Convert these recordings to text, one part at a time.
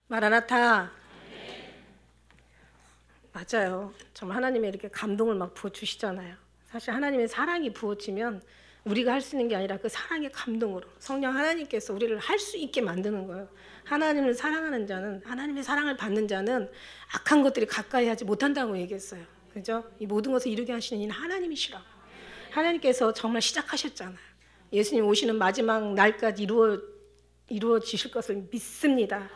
마라나타. 맞아요. 정말 하나님의 이렇게 감동을 막 부어주시잖아요. 사실 하나님의 사랑이 부어지면 우리가 할 수 있는 게 아니라 그 사랑의 감동으로 성령 하나님께서 우리를 할 수 있게 만드는 거예요. 하나님을 사랑하는 자는, 하나님의 사랑을 받는 자는 악한 것들이 가까이 하지 못한다고 얘기했어요. 그죠? 이 모든 것을 이루게 하시는 이는 하나님이시라고. 하나님께서 정말 시작하셨잖아요. 예수님 오시는 마지막 날까지 이루어지실 것을 믿습니다.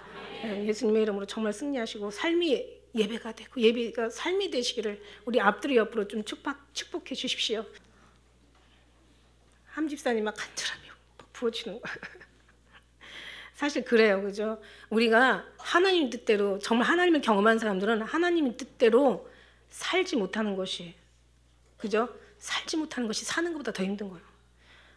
예수님의 이름으로 정말 승리하시고 삶이 예배가 되고 예배가 삶이 되시기를 우리 앞뒤로 옆으로 좀 축복해 주십시오. 함집사님 막 간절함이 부어지는 거야. 사실 그래요, 그죠? 우리가 하나님 뜻대로, 정말 하나님을 경험한 사람들은 하나님의 뜻대로 살지 못하는 것이, 그죠? 살지 못하는 것이 사는 것보다 더 힘든 거예요.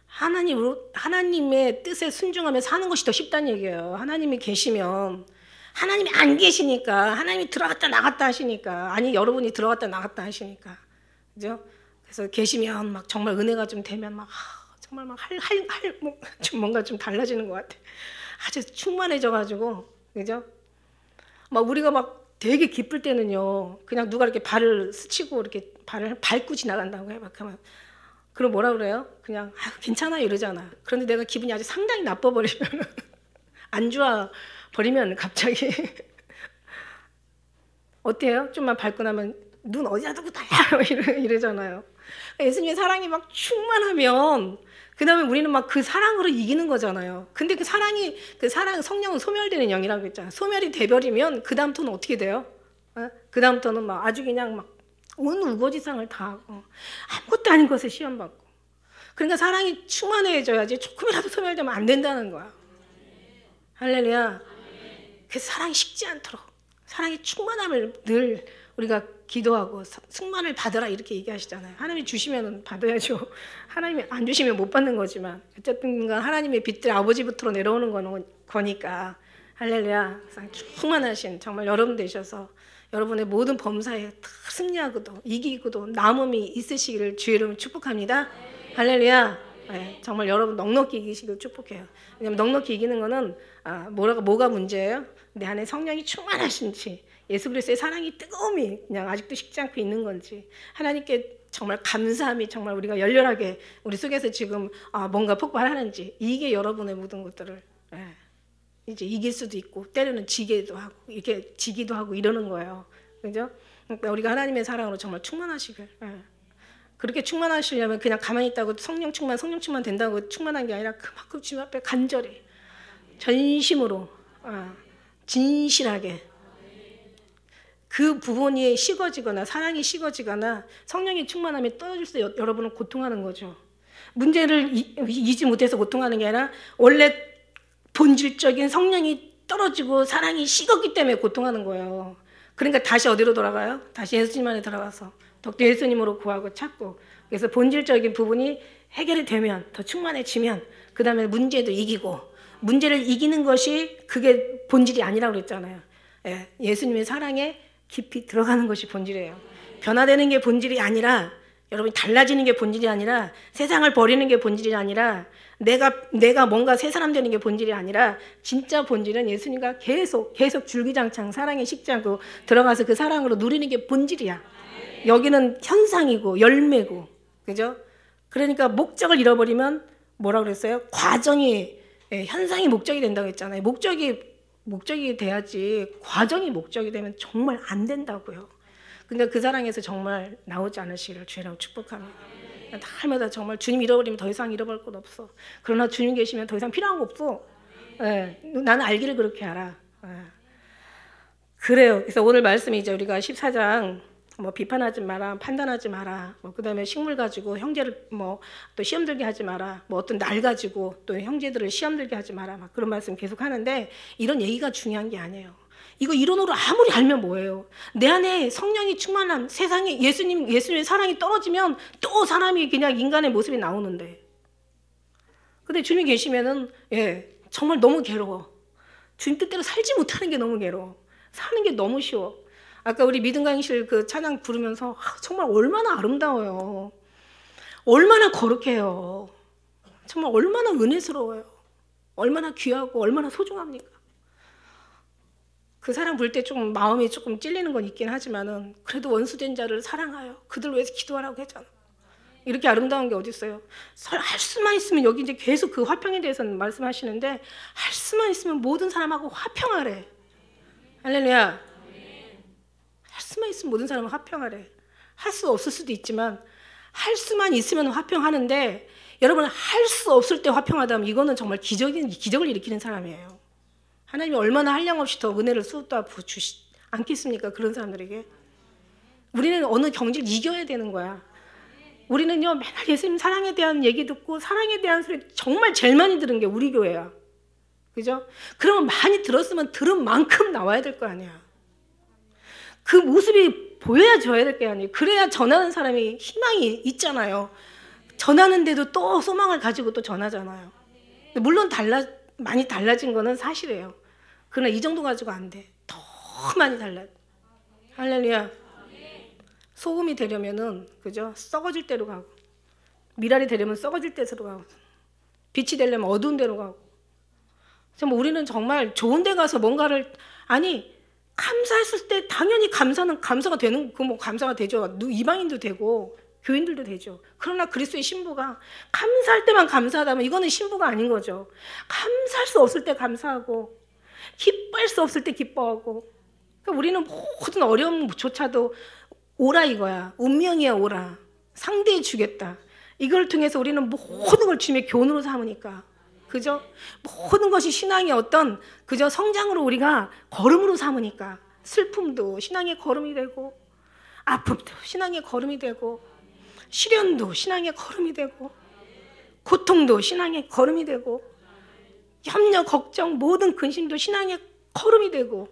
하나님의 뜻에 순종하며 사는 것이 더 쉽다는 얘기예요. 하나님이 계시면, 하나님이 안 계시니까, 하나님이 들어갔다 나갔다 하시니까, 아니 여러분이 들어갔다 나갔다 하시니까, 그죠? 그래서 계시면 막 정말 은혜가 좀 되면 막 정말 막 좀 뭔가 좀 달라지는 것 같아. 아주 충만해져가지고, 그죠? 막 우리가 막 되게 기쁠 때는요, 그냥 누가 이렇게 발을 스치고 이렇게 발을 밟고 지나간다고 해. 막 하면, 그럼 뭐라 그래요? 그냥 괜찮아요 이러잖아. 그런데 내가 기분이 아주 상당히 나빠버리면 안 좋아 버리면 갑자기 어때요? 좀만 밟고 나면 눈 어디다 두고 달려 이러잖아요. 예수님의 사랑이 막 충만하면 그 다음에 우리는 막 그 사랑으로 이기는 거잖아요. 근데 그 사랑 성령은 소멸되는 영이라고 했잖아요. 소멸이 돼버리면 그 다음부터는 어떻게 돼요? 그 다음부터는 막 아주 그냥 막 온 우거지상을 다 하고 아무것도 아닌 것에 시험받고. 그러니까 사랑이 충만해져야지 조금이라도 소멸되면 안 된다는 거야. 할렐루야. 그래서 사랑이 식지 않도록 사랑의 충만함을 늘 우리가 기도하고 승만을 받으라 이렇게 얘기하시잖아요. 하나님이 주시면 받아야죠. 하나님이 안 주시면 못 받는 거지만 어쨌든 하나님의 빛들 아버지부터 내려오는 거니까 할렐루야. 충만하신 정말 여러분 되셔서 여러분의 모든 범사에 다 승리하고도 이기고도 남음이 있으시기를 주의 이름으로 축복합니다. 할렐루야. 네, 정말 여러분 넉넉히 이기시길 축복해요. 왜냐면 넉넉히 이기는 거는 뭐가 문제예요? 내 안에 성령이 충만하신지 예수 그리스도의 사랑이 뜨거움이 그냥 아직도 식지 않고 있는 건지 하나님께 정말 감사함이 정말 우리가 열렬하게 우리 속에서 지금 뭔가 폭발하는지 이게 여러분의 모든 것들을 이제 이길 수도 있고 때로는 지기도 하고 이러는 거예요. 그죠? 그러니까 우리가 하나님의 사랑으로 정말 충만하시길. 그렇게 충만하시려면 그냥 가만히 있다고 성령 충만 된다고 충만한 게 아니라 그만큼 주님 앞에 간절히 전심으로 진실하게 그 부분이 식어지거나 사랑이 식어지거나 성령의 충만함이 떨어질 때 여러분은 고통하는 거죠. 문제를 이기지 못해서 고통하는 게 아니라 원래 본질적인 성령이 떨어지고 사랑이 식었기 때문에 고통하는 거예요. 그러니까 다시 어디로 돌아가요? 다시 예수님 안에 들어가서 덕도 예수님으로 구하고 찾고 그래서 본질적인 부분이 해결이 되면 더 충만해지면 그 다음에 문제도 이기고 문제를 이기는 것이 그게 본질이 아니라고 그랬잖아요. 예수님의 사랑에 깊이 들어가는 것이 본질이에요. 변화되는 게 본질이 아니라 여러분이 달라지는 게 본질이 아니라 세상을 버리는 게 본질이 아니라 내가 뭔가 새 사람 되는 게 본질이 아니라 진짜 본질은 예수님과 계속 줄기장창 사랑에 식지 않고 들어가서 그 사랑으로 누리는 게 본질이야. 여기는 현상이고 열매고 그죠? 그러니까 목적을 잃어버리면 뭐라고 그랬어요? 과정이 현상이 목적이 된다고 했잖아요. 목적이 돼야지 과정이 목적이 되면 정말 안 된다고요. 그러니까 그 사랑에서 정말 나오지 않으시기를 주님으로 축복합니다. 날마다 정말 주님 잃어버리면 더 이상 잃어버릴 것 없어. 그러나 주님 계시면 더 이상 필요한 거 없어. 나는 알기를 그렇게 알아. 그래요. 그래서 오늘 말씀이 이제 우리가 14장 비판하지 마라, 판단하지 마라. 그다음에 식물 가지고 형제를 또 시험 들게 하지 마라. 어떤 날 가지고 또 형제들을 시험 들게 하지 마라. 막 그런 말씀 계속 하는데 이런 얘기가 중요한 게 아니에요. 이거 이론으로 아무리 알면 뭐예요? 내 안에 성령이 충만한 세상에 예수님의 사랑이 떨어지면 또 사람이 그냥 인간의 모습이 나오는데. 근데 주님이 계시면은 정말 너무 괴로워. 주님 뜻대로 살지 못하는 게 너무 괴로워. 사는 게 너무 쉬워. 아까 우리 믿음 강의실 그 찬양 부르면서 정말 얼마나 아름다워요. 얼마나 거룩해요. 정말 얼마나 은혜스러워요. 얼마나 귀하고 얼마나 소중합니까? 그 사랑 볼 때 좀 마음이 조금 찔리는 건 있긴 하지만은 그래도 원수된 자를 사랑하여 그들 위해서 기도하라고 했잖아. 이렇게 아름다운 게 어디 있어요? 할 수만 있으면 여기 이제 계속 그 화평에 대해서는 말씀하시는데 할 수만 있으면 모든 사람하고 화평하래. 할렐루야. 할 수만 있으면 모든 사람은 화평하래. 할 수 없을 수도 있지만 할 수만 있으면 화평하는데 여러분 할 수 없을 때 화평하다면 이거는 정말 기적을 일으키는 사람이에요. 하나님이 얼마나 한량없이 더 은혜를 쏟아 주시 않겠습니까? 그런 사람들에게. 우리는 어느 경지를 이겨야 되는 거야. 우리는요 맨날 예수님 사랑에 대한 얘기 듣고 사랑에 대한 소리 정말 제일 많이 들은 게 우리 교회야. 그죠? 그러면 많이 들었으면 들은 만큼 나와야 될 거 아니야. 그 모습이 보여야 줘야 될 게 아니에요. 그래야 전하는 사람이 희망이 있잖아요. 전하는데도 또 소망을 가지고 또 전하잖아요. 물론 많이 달라진 거는 사실이에요. 그러나 이 정도 가지고 안 돼. 더 많이 달라. 할렐루야. 소금이 되려면은 그죠? 썩어질 대로 가고, 미랄이 되려면 썩어질 대로 가고, 빛이 되려면 어두운 데로 가고. 정말 우리는 정말 좋은 데 가서 뭔가를 감사했을 때 당연히 감사가 되는 그 뭐 감사가 되죠. 이방인도 되고 교인들도 되죠. 그러나 그리스도의 신부가 감사할 때만 감사하다면 이거는 신부가 아닌 거죠. 감사할 수 없을 때 감사하고 기뻐할 수 없을 때 기뻐하고. 그러니까 우리는 모든 어려움조차도 오라 이거야. 운명이야 오라. 상대해 주겠다. 이걸 통해서 우리는 모든 걸 주님의 교훈으로 삼으니까. 그죠? 모든 것이 신앙의 어떤 그저 성장으로 우리가 걸음으로 삼으니까. 슬픔도 신앙의 걸음이 되고, 아픔도 신앙의 걸음이 되고, 시련도 신앙의 걸음이 되고, 고통도 신앙의 걸음이 되고, 염려, 걱정, 모든 근심도 신앙의 걸음이 되고.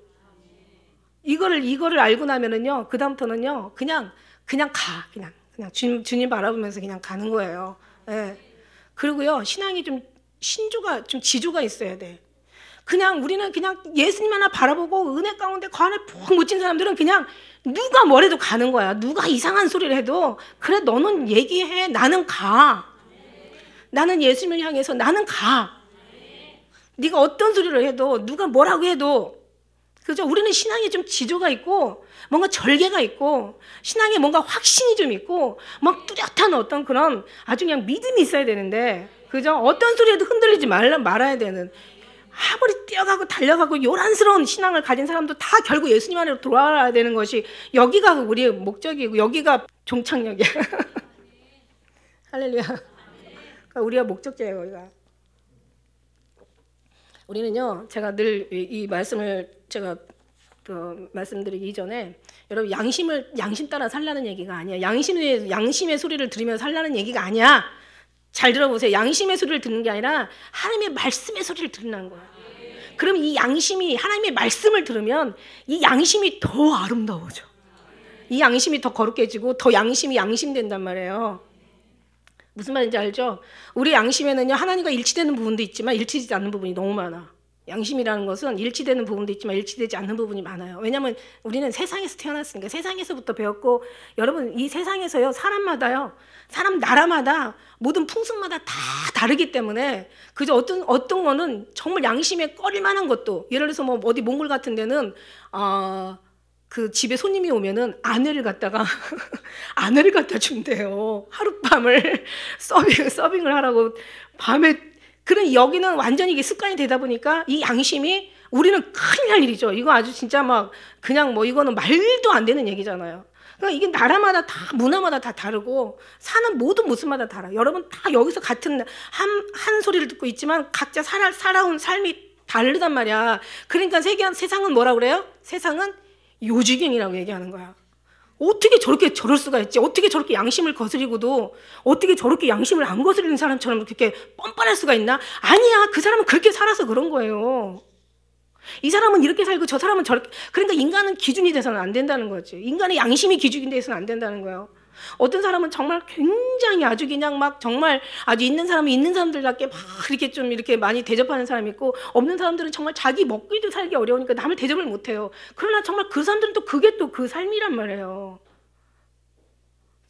이거를 알고 나면은요, 그 다음부터는요, 그냥 주님 바라보면서 그냥 가는 거예요. 예. 그리고요, 신앙이 좀 지조가 있어야 돼. 우리는 그냥 예수님 하나 바라보고 은혜 가운데 관에 푹 묻힌 사람들은 그냥 누가 뭐래도 가는 거야. 누가 이상한 소리를 해도 그래 너는 얘기해. 나는 가. 나는 예수님을 향해서 나는 가. 네가 어떤 소리를 해도 누가 뭐라고 해도 그죠? 우리는 신앙에 좀 지조가 있고 뭔가 절개가 있고 신앙에 뭔가 확신이 좀 있고 막 뚜렷한 어떤 그런 아주 그냥 믿음이 있어야 되는데 그죠? 어떤 소리에도 흔들리지 말아야 되는 아무리 뛰어가고 달려가고 요란스러운 신앙을 가진 사람도 다 결국 예수님 안으로 돌아와야 되는 것이 여기가 우리의 목적이고 여기가 종착역이야. 할렐루야. 그러니까 우리가 목적지예요. 여기가. 우리는요. 제가 늘 이 말씀을 제가 말씀드리기 이전에 여러분 양심 따라 살라는 얘기가 아니야. 양심의 소리를 들으며 살라는 얘기가 아니야. 잘 들어보세요. 양심의 소리를 듣는 게 아니라 하나님의 말씀의 소리를 듣는 거야. 그럼 이 양심이 하나님의 말씀을 들으면 이 양심이 더 아름다워져. 이 양심이 더 거룩해지고 더 양심이 양심된단 말이에요. 무슨 말인지 알죠? 우리 양심에는요 하나님과 일치되는 부분도 있지만 일치되지 않는 부분이 너무 많아. 양심이라는 것은 일치되는 부분도 있지만 일치되지 않는 부분이 많아요. 왜냐하면 우리는 세상에서 태어났으니까 거세상에서부터 배웠고 여러분 이 세상에서요 사람마다요 사람 나라마다 모든 풍습마다 다 다르기 때문에 그저 어떤 거는 정말 양심에 꺼릴 만한 것도 예를 들어서 뭐 어디 몽골 같은 데는 그 집에 손님이 오면은 아내를 갖다 준대요. 하룻밤을 서빙을 하라고 밤에. 그런 여기는 완전히 이게 습관이 되다 보니까 이 양심이 우리는 큰일 날 일이죠. 이거 아주 진짜 막 그냥 뭐 이거는 말도 안 되는 얘기잖아요. 그러니까 이게 나라마다 다 문화마다 다 다르고 사는 모든 모습마다 달라. 여러분 다 여기서 같은 한 소리를 듣고 있지만 각자 살아온 삶이 다르단 말이야. 그러니까 세상은 뭐라 그래요? 세상은 요지경이라고 얘기하는 거야. 어떻게 저렇게 저럴 수가 있지? 어떻게 저렇게 양심을 거스리고도 어떻게 저렇게 양심을 안 거스리는 사람처럼 그렇게 뻔뻔할 수가 있나? 아니야. 그 사람은 그렇게 살아서 그런 거예요. 이 사람은 이렇게 살고 저 사람은 저렇게. 그러니까 인간은 기준이 돼서는 안 된다는 거지. 인간의 양심이 기준이 돼서는 안 된다는 거예요. 어떤 사람은 정말 굉장히 아주 그냥 막 정말 아주 있는 사람이 있는 사람들답게 막 이렇게 좀 이렇게 많이 대접하는 사람이 있고 없는 사람들은 정말 자기 먹기도 살기 어려우니까 남을 대접을 못 해요. 그러나 정말 그 사람들은 또 그게 또 그 삶이란 말이에요.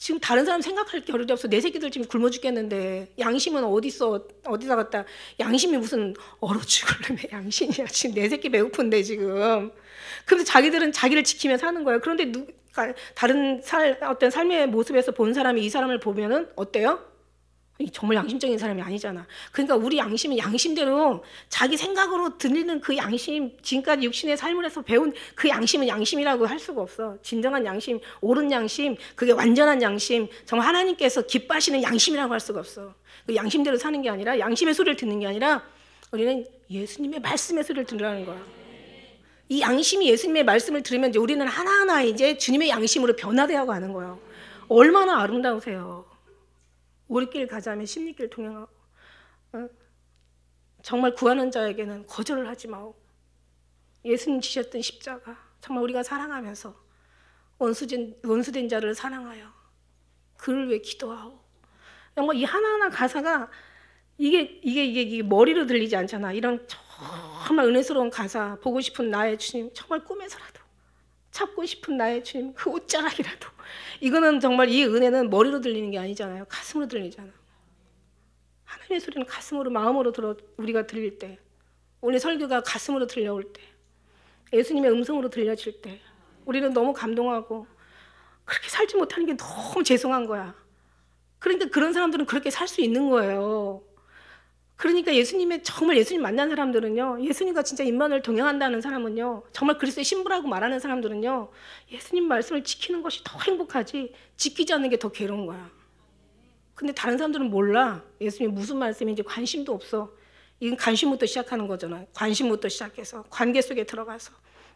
지금 다른 사람 생각할 겨를이 없어. 내 새끼들 지금 굶어 죽겠는데 양심은 어디다 갖다. 양심이 무슨 얼어 죽을려면 양심이야. 지금 내 새끼 배고픈데 지금. 그런데 자기들은 자기를 지키며 사는 거예요. 그런데 다른 어떤 삶의 모습에서 본 사람이 이 사람을 보면은 어때요? 정말 양심적인 사람이 아니잖아. 그러니까 우리 양심은 양심대로 자기 생각으로 들리는 그 양심, 지금까지 육신의 삶을 해서 배운 그 양심은 양심이라고 할 수가 없어. 진정한 양심, 옳은 양심, 그게 완전한 양심, 정말 하나님께서 기뻐하시는 양심이라고 할 수가 없어. 그 양심대로 사는 게 아니라, 양심의 소리를 듣는 게 아니라 우리는 예수님의 말씀의 소리를 들으라는 거야. 이 양심이 예수님의 말씀을 들으면 이제 우리는 하나하나 이제 주님의 양심으로 변화되어 가는 거예요. 얼마나 아름다우세요. 우리길 가자며 십리길 동행하고, 정말 구하는 자에게는 거절을 하지 마오. 예수님 지셨던 십자가 정말 우리가 사랑하면서 원수된 자를 사랑하여 그를 위해 기도하오. 정말 이 하나하나 가사가 이게 머리로 들리지 않잖아. 이런 정말 은혜스러운 가사, 보고 싶은 나의 주님, 정말 꿈에서라도 찾고 싶은 나의 주님, 그 옷자락이라도. 이거는 정말 이 은혜는 머리로 들리는 게 아니잖아요. 가슴으로 들리잖아. 하나님의 소리는 가슴으로, 마음으로 우리가 들릴 때, 오늘 설교가 가슴으로 들려올 때, 예수님의 음성으로 들려질 때 우리는 너무 감동하고 그렇게 살지 못하는 게 너무 죄송한 거야. 그러니까 그런 사람들은 그렇게 살 수 있는 거예요. 그러니까 정말 예수님 만난 사람들은요, 예수님과 진짜 임마누엘 동행한다는 사람은요, 정말 그리스도의 신부라고 말하는 사람들은요, 예수님 말씀을 지키는 것이 더 행복하지 지키지 않는 게 더 괴로운 거야. 근데 다른 사람들은 몰라. 예수님이 무슨 말씀인지 관심도 없어. 이건 관심부터 시작하는 거잖아요. 관심부터 시작해서 관계 속에 들어가서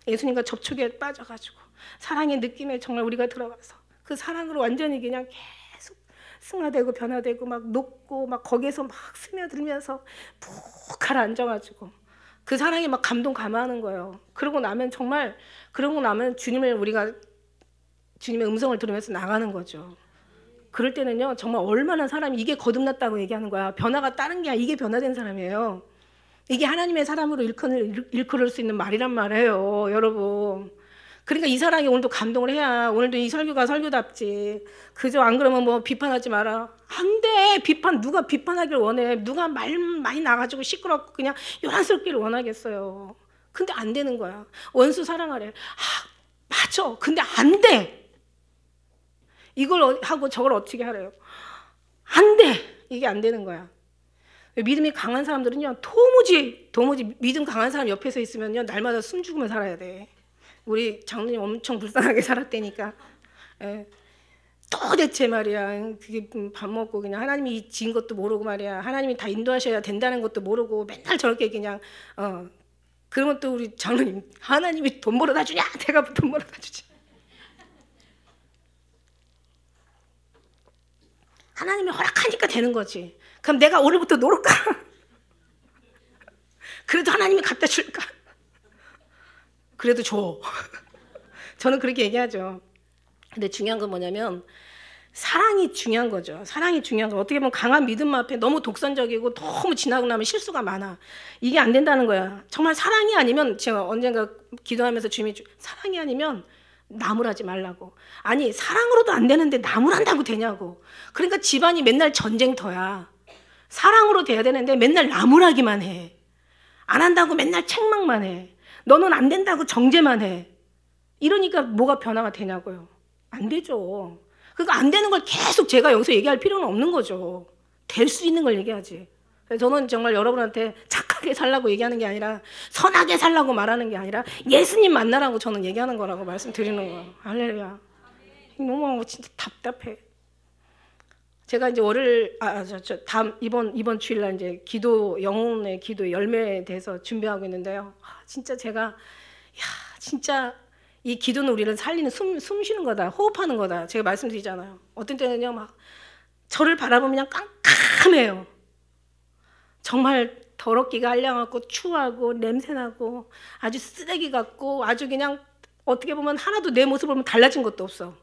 예수님과 접촉에 빠져가지고 사랑의 느낌에 정말 우리가 들어가서 그 사랑으로 완전히 그냥 계속 승화되고 변화되고 막 녹고 막 거기에서 막 스며들면서 푹 가라앉아가지고 그 사랑에 막 감동 감화하는 거예요. 그러고 나면 주님의 음성을 들으면서 나가는 거죠. 그럴 때는요, 정말 얼마나 사람이 이게 거듭났다고 얘기하는 거야. 변화가 다른 게 아니라 이게 변화된 사람이에요. 이게 하나님의 사람으로 일컬을 수 있는 말이란 말이에요, 여러분. 그러니까 이 사람이 오늘도 감동을 해야 오늘도 이 설교가 설교답지. 그저 안 그러면 뭐 비판하지 마라. 안 돼. 누가 비판하길 원해. 누가 말 많이 나가지고 시끄럽고 그냥 요란스럽기를 원하겠어요. 근데 안 되는 거야. 원수 사랑하래. 맞아. 근데 안 돼. 이걸 하고 저걸 어떻게 하래요? 안 돼. 이게 안 되는 거야. 믿음이 강한 사람들은요, 도무지 믿음 강한 사람 옆에서 있으면요, 날마다 숨 죽으며 살아야 돼. 우리 장로님 엄청 불쌍하게 살았다니까. 도대체 말이야, 그게 밥 먹고 그냥 하나님이 지은 것도 모르고 말이야, 하나님이 다 인도하셔야 된다는 것도 모르고 맨날 저렇게 그냥 그러면 또 우리 장로님, 하나님이 돈 벌어다 주냐? 내가 돈 벌어다 주지. 하나님이 허락하니까 되는 거지. 그럼 내가 오늘부터 놀을까? 그래도 하나님이 갖다 줄까? 그래도 줘. 저는 그렇게 얘기하죠. 근데 중요한 건 뭐냐면 사랑이 중요한 거죠. 사랑이 중요한 거. 어떻게 보면 강한 믿음 앞에 너무 독선적이고 너무 지나고 나면 실수가 많아. 이게 안 된다는 거야. 정말 사랑이 아니면, 제가 언젠가 기도하면서 주님이 사랑이 아니면 나무라지 말라고. 아니, 사랑으로도 안 되는데 나무란다고 되냐고. 그러니까 집안이 맨날 전쟁터야. 사랑으로 돼야 되는데 맨날 나무라기만 해. 안 한다고 맨날 책망만 해. 너는 안 된다고 정죄만 해. 이러니까 뭐가 변화가 되냐고요. 안 되죠. 그러니까 안 되는 걸 계속 제가 여기서 얘기할 필요는 없는 거죠. 될 수 있는 걸 얘기하지. 저는 정말 여러분한테 착하게 살라고 얘기하는 게 아니라, 선하게 살라고 말하는 게 아니라 예수님 만나라고 저는 얘기하는 거라고 말씀드리는 거예요. 할렐루야. 너무 진짜 답답해. 제가 이제 이번 주일날 이제 영혼의 기도 열매에 대해서 준비하고 있는데요. 진짜 진짜 이 기도는 우리를 살리는 숨 쉬는 거다, 호흡하는 거다. 제가 말씀드리잖아요. 어떤 때는요, 막 저를 바라보면 그냥 깜깜해요. 정말 더럽기가 알량하고 추하고 냄새나고 아주 쓰레기 같고 아주 그냥 어떻게 보면 하나도 내 모습을 보면 달라진 것도 없어.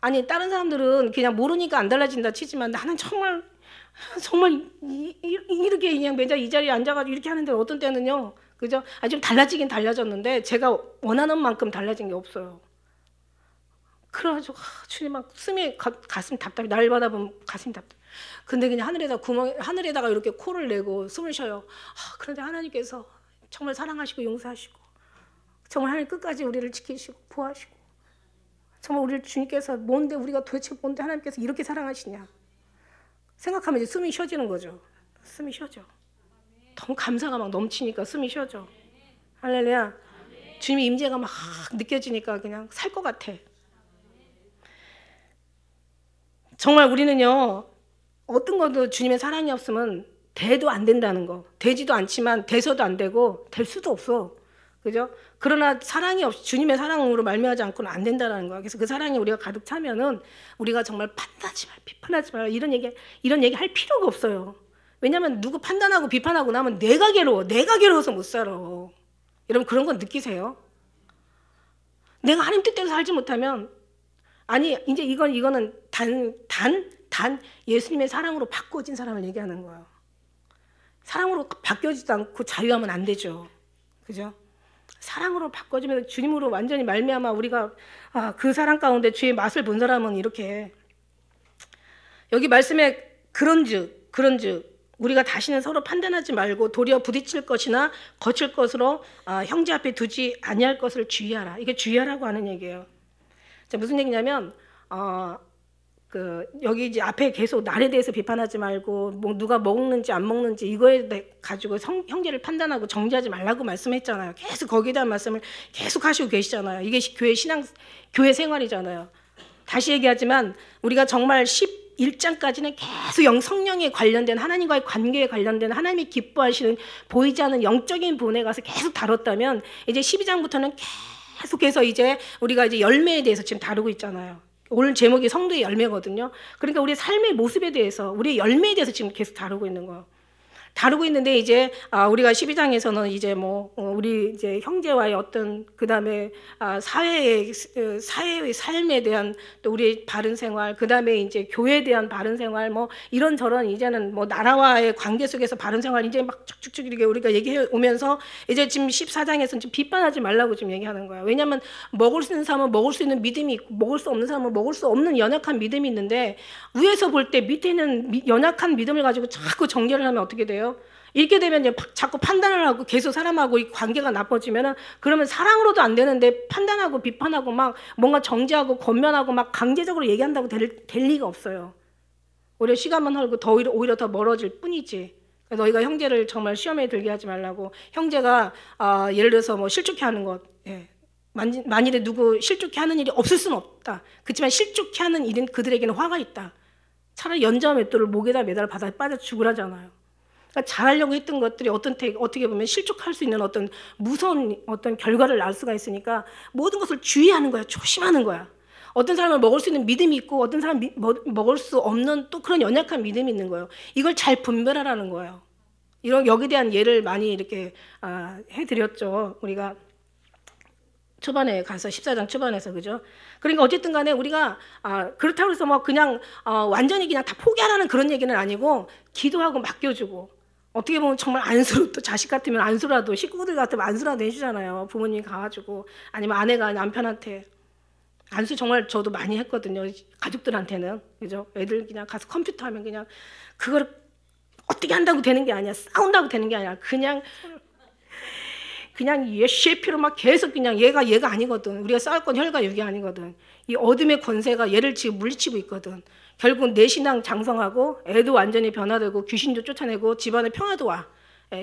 아니, 다른 사람들은 그냥 모르니까 안 달라진다 치지만 나는 정말 이렇게 그냥 매자 이 자리에 앉아가지고 이렇게 하는데 어떤 때는요, 그죠? 좀 달라지긴 달라졌는데 제가 원하는 만큼 달라진 게 없어요. 그래가지고 주님 막 숨이 가슴 답답해. 날마다 보면 가슴이 답답해. 근데 그냥 하늘에다가 이렇게 코를 내고 숨을 쉬어요. 그런데 하나님께서 정말 사랑하시고 용서하시고 정말 하나님 끝까지 우리를 지키시고 보호하시고 정말 우리를 주님께서 우리가 도대체 뭔데 하나님께서 이렇게 사랑하시냐 생각하면 이제 숨이 쉬어지는 거죠. 숨이 쉬어져. 너무 감사가 막 넘치니까 숨이 쉬어져. 할렐루야. 주님의 임재가 막 느껴지니까 그냥 살 것 같아. 정말 우리는요, 어떤 것도 주님의 사랑이 없으면 돼도 안 된다는 거. 되지도 않지만 돼서도 안 되고 될 수도 없어. 그죠? 그러나 사랑이 없이 주님의 사랑으로 말미암지 않고는 안 된다는 거야. 그래서 그 사랑이 우리가 가득 차면은 우리가 정말 판단하지 말, 비판하지 말 이런 얘기 할 필요가 없어요. 왜냐하면 누구 판단하고 비판하고 나면 내가 괴로워서 못 살아. 여러분 그런 건 느끼세요? 내가 하나님 뜻대로 살지 못하면 아니 이제 이거는 단 예수님의 사랑으로 바꿔진 사람을 얘기하는 거예요. 사랑으로 바뀌어지도 않고 자유하면 안 되죠. 그죠? 사랑으로 바꿔지면 주님으로 완전히 말미암아 우리가 그 사랑 가운데 주의 맛을 본 사람은 이렇게 여기 말씀에 그런즉 우리가 다시는 서로 판단하지 말고 도리어 부딪힐 것이나 거칠 것으로 형제 앞에 두지 아니할 것을 주의하라. 이게 주의하라고 하는 얘기예요. 자, 무슨 얘기냐면 여기 이제 앞에 계속 날에 대해서 비판하지 말고 뭐 누가 먹는지 안 먹는지 이거에 가지고 형제를 판단하고 정죄하지 말라고 말씀했잖아요. 계속 거기에 대한 말씀을 계속 하시고 계시잖아요. 이게 교회 생활이잖아요. 다시 얘기하지만 우리가 정말 11장까지는 계속 성령에 관련된 하나님과의 관계에 관련된 하나님이 기뻐하시는 보이지 않는 영적인 부분에 가서 계속 다뤘다면 이제 12장부터는 계속해서 이제 우리가 이제 열매에 대해서 지금 다루고 있잖아요. 오늘 제목이 성도의 열매거든요. 그러니까 우리의 삶의 모습에 대해서 우리의 열매에 대해서 지금 계속 다루고 있는 거예요. 다루고 있는데 이제 우리가 12장에서는 이제 우리 이제 형제와의 어떤 그다음에 사회의 삶에 대한 또 우리의 바른 생활, 그다음에 이제 교회에 대한 바른 생활 이런저런 이제는 나라와의 관계 속에서 바른 생활 이제 막 쭉쭉쭉 이렇게 우리가 얘기해 오면서 이제 지금 14장에서는 지금 비판하지 말라고 지금 얘기하는 거예요. 왜냐하면 먹을 수 있는 사람은 먹을 수 있는 믿음이 있고 먹을 수 없는 사람은 먹을 수 없는 연약한 믿음이 있는데 위에서 볼 때 밑에는 연약한 믿음을 가지고 자꾸 정죄를 하면 어떻게 돼요? 이렇게 되면 이제 자꾸 판단을 하고 계속 사람하고 이 관계가 나빠지면은 그러면 사랑으로도 안 되는데 판단하고 비판하고 막 뭔가 정죄하고 권면하고 막 강제적으로 얘기한다고 될 리가 없어요. 오히려 시간만 흘고 오히려 더 멀어질 뿐이지. 너희가 형제를 정말 시험에 들게 하지 말라고. 형제가 예를 들어서 실족해 하는 것, 만일에 누구 실족해 하는 일이 없을 수는 없다. 그렇지만 실족해 하는 일은 그들에게는 화가 있다. 차라리 연자와 맷돌을 목에다 매달아 바다에 빠져 죽으라잖아요. 그러니까 잘하려고 했던 것들이 어떻게 보면 실족할 수 있는 어떤 무서운 어떤 결과를 낳을 수가 있으니까 모든 것을 주의하는 거야. 조심하는 거야. 어떤 사람은 먹을 수 있는 믿음이 있고 어떤 사람은 먹을 수 없는 또 그런 연약한 믿음이 있는 거예요. 이걸 잘 분별하라는 거예요. 여기에 대한 예를 많이 이렇게 해드렸죠. 우리가 초반에 가서 14장 초반에서 그죠? 그러니까 어쨌든 간에 우리가 그렇다고 해서 그냥 완전히 그냥 다 포기하라는 그런 얘기는 아니고 기도하고 맡겨주고 어떻게 보면 정말 안수로 또 자식 같으면 안수라도 식구들 같으면 안수라도 해주잖아요. 부모님 가가지고 아니면 아내가 남편한테 안수 정말 저도 많이 했거든요. 가족들한테는 그죠? 애들 그냥 가서 컴퓨터 하면 그냥 그걸 어떻게 한다고 되는 게 아니야. 싸운다고 되는 게 아니라 그냥 예시피로 막 계속 그냥 얘가 아니거든. 우리가 싸울 건 혈과 육이 아니거든. 이 어둠의 권세가 얘를 지금 물리치고 있거든. 결국 내 신앙 장성하고 애도 완전히 변화되고 귀신도 쫓아내고 집안에 평화도 와.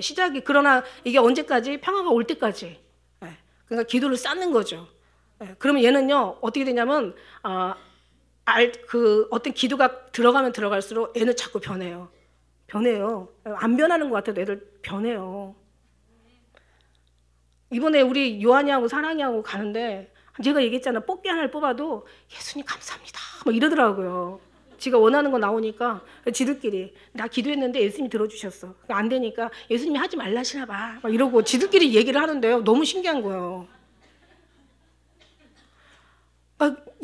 시작이 그러나 이게 언제까지? 평화가 올 때까지. 그러니까 기도를 쌓는 거죠. 그러면 얘는요 어떻게 되냐면 어떤 기도가 들어가면 들어갈수록 애는 자꾸 변해요. 안 변하는 것 같아도 애들 변해요. 이번에 우리 요한이하고 사랑이하고 가는데 제가 얘기했잖아. 뽑기 하나를 뽑아도 예수님 감사합니다 막 이러더라고요. 지가 원하는 거 나오니까 지들끼리 나 기도했는데 예수님이 들어주셨어. 안 되니까 예수님이 하지 말라시나 봐 막 이러고 지들끼리 얘기를 하는데요. 너무 신기한 거예요.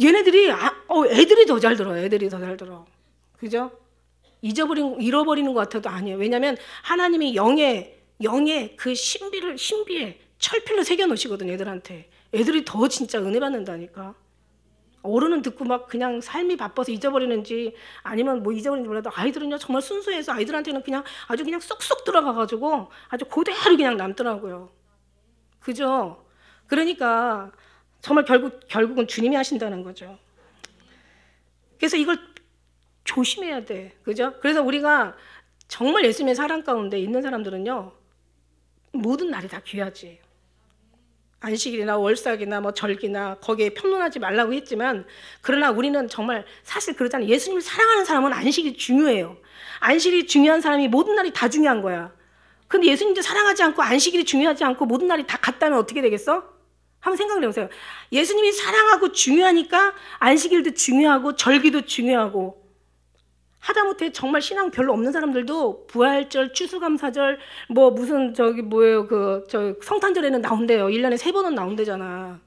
얘네들이 애들이 더 잘 들어요. 애들이 더 잘 들어. 그죠? 잃어버리는 것 같아도 아니에요. 왜냐하면 하나님이 영의 그 신비에 철필로 새겨놓으시거든요. 애들한테. 애들이 더 진짜 은혜 받는다니까. 어른은 듣고 막 그냥 삶이 바빠서 잊어버리는지 아니면 뭐 잊어버리는지 몰라도 아이들은요 정말 순수해서 아이들한테는 그냥 아주 그냥 쏙쏙 들어가가지고 아주 그대로 그냥 남더라고요. 그죠? 그러니까 정말 결국은 주님이 하신다는 거죠. 그래서 이걸 조심해야 돼. 그죠? 그래서 우리가 정말 예수님의 사랑 가운데 있는 사람들은요 모든 날이 다 귀하지. 안식일이나 월삭이나 뭐 절기나 거기에 평론하지 말라고 했지만 그러나 우리는 정말 사실 그러잖아요. 예수님을 사랑하는 사람은 안식일이 중요해요. 안식일이 중요한 사람이 모든 날이 다 중요한 거야. 근데 예수님도 사랑하지 않고 안식일이 중요하지 않고 모든 날이 다 같다면 어떻게 되겠어? 한번 생각을 해보세요. 예수님이 사랑하고 중요하니까 안식일도 중요하고 절기도 중요하고 하다못해 정말 신앙 별로 없는 사람들도 부활절, 추수감사절, 뭐 무슨 저기 뭐예요 저 성탄절에는 나온대요. 1년에 3번은 나온대잖아.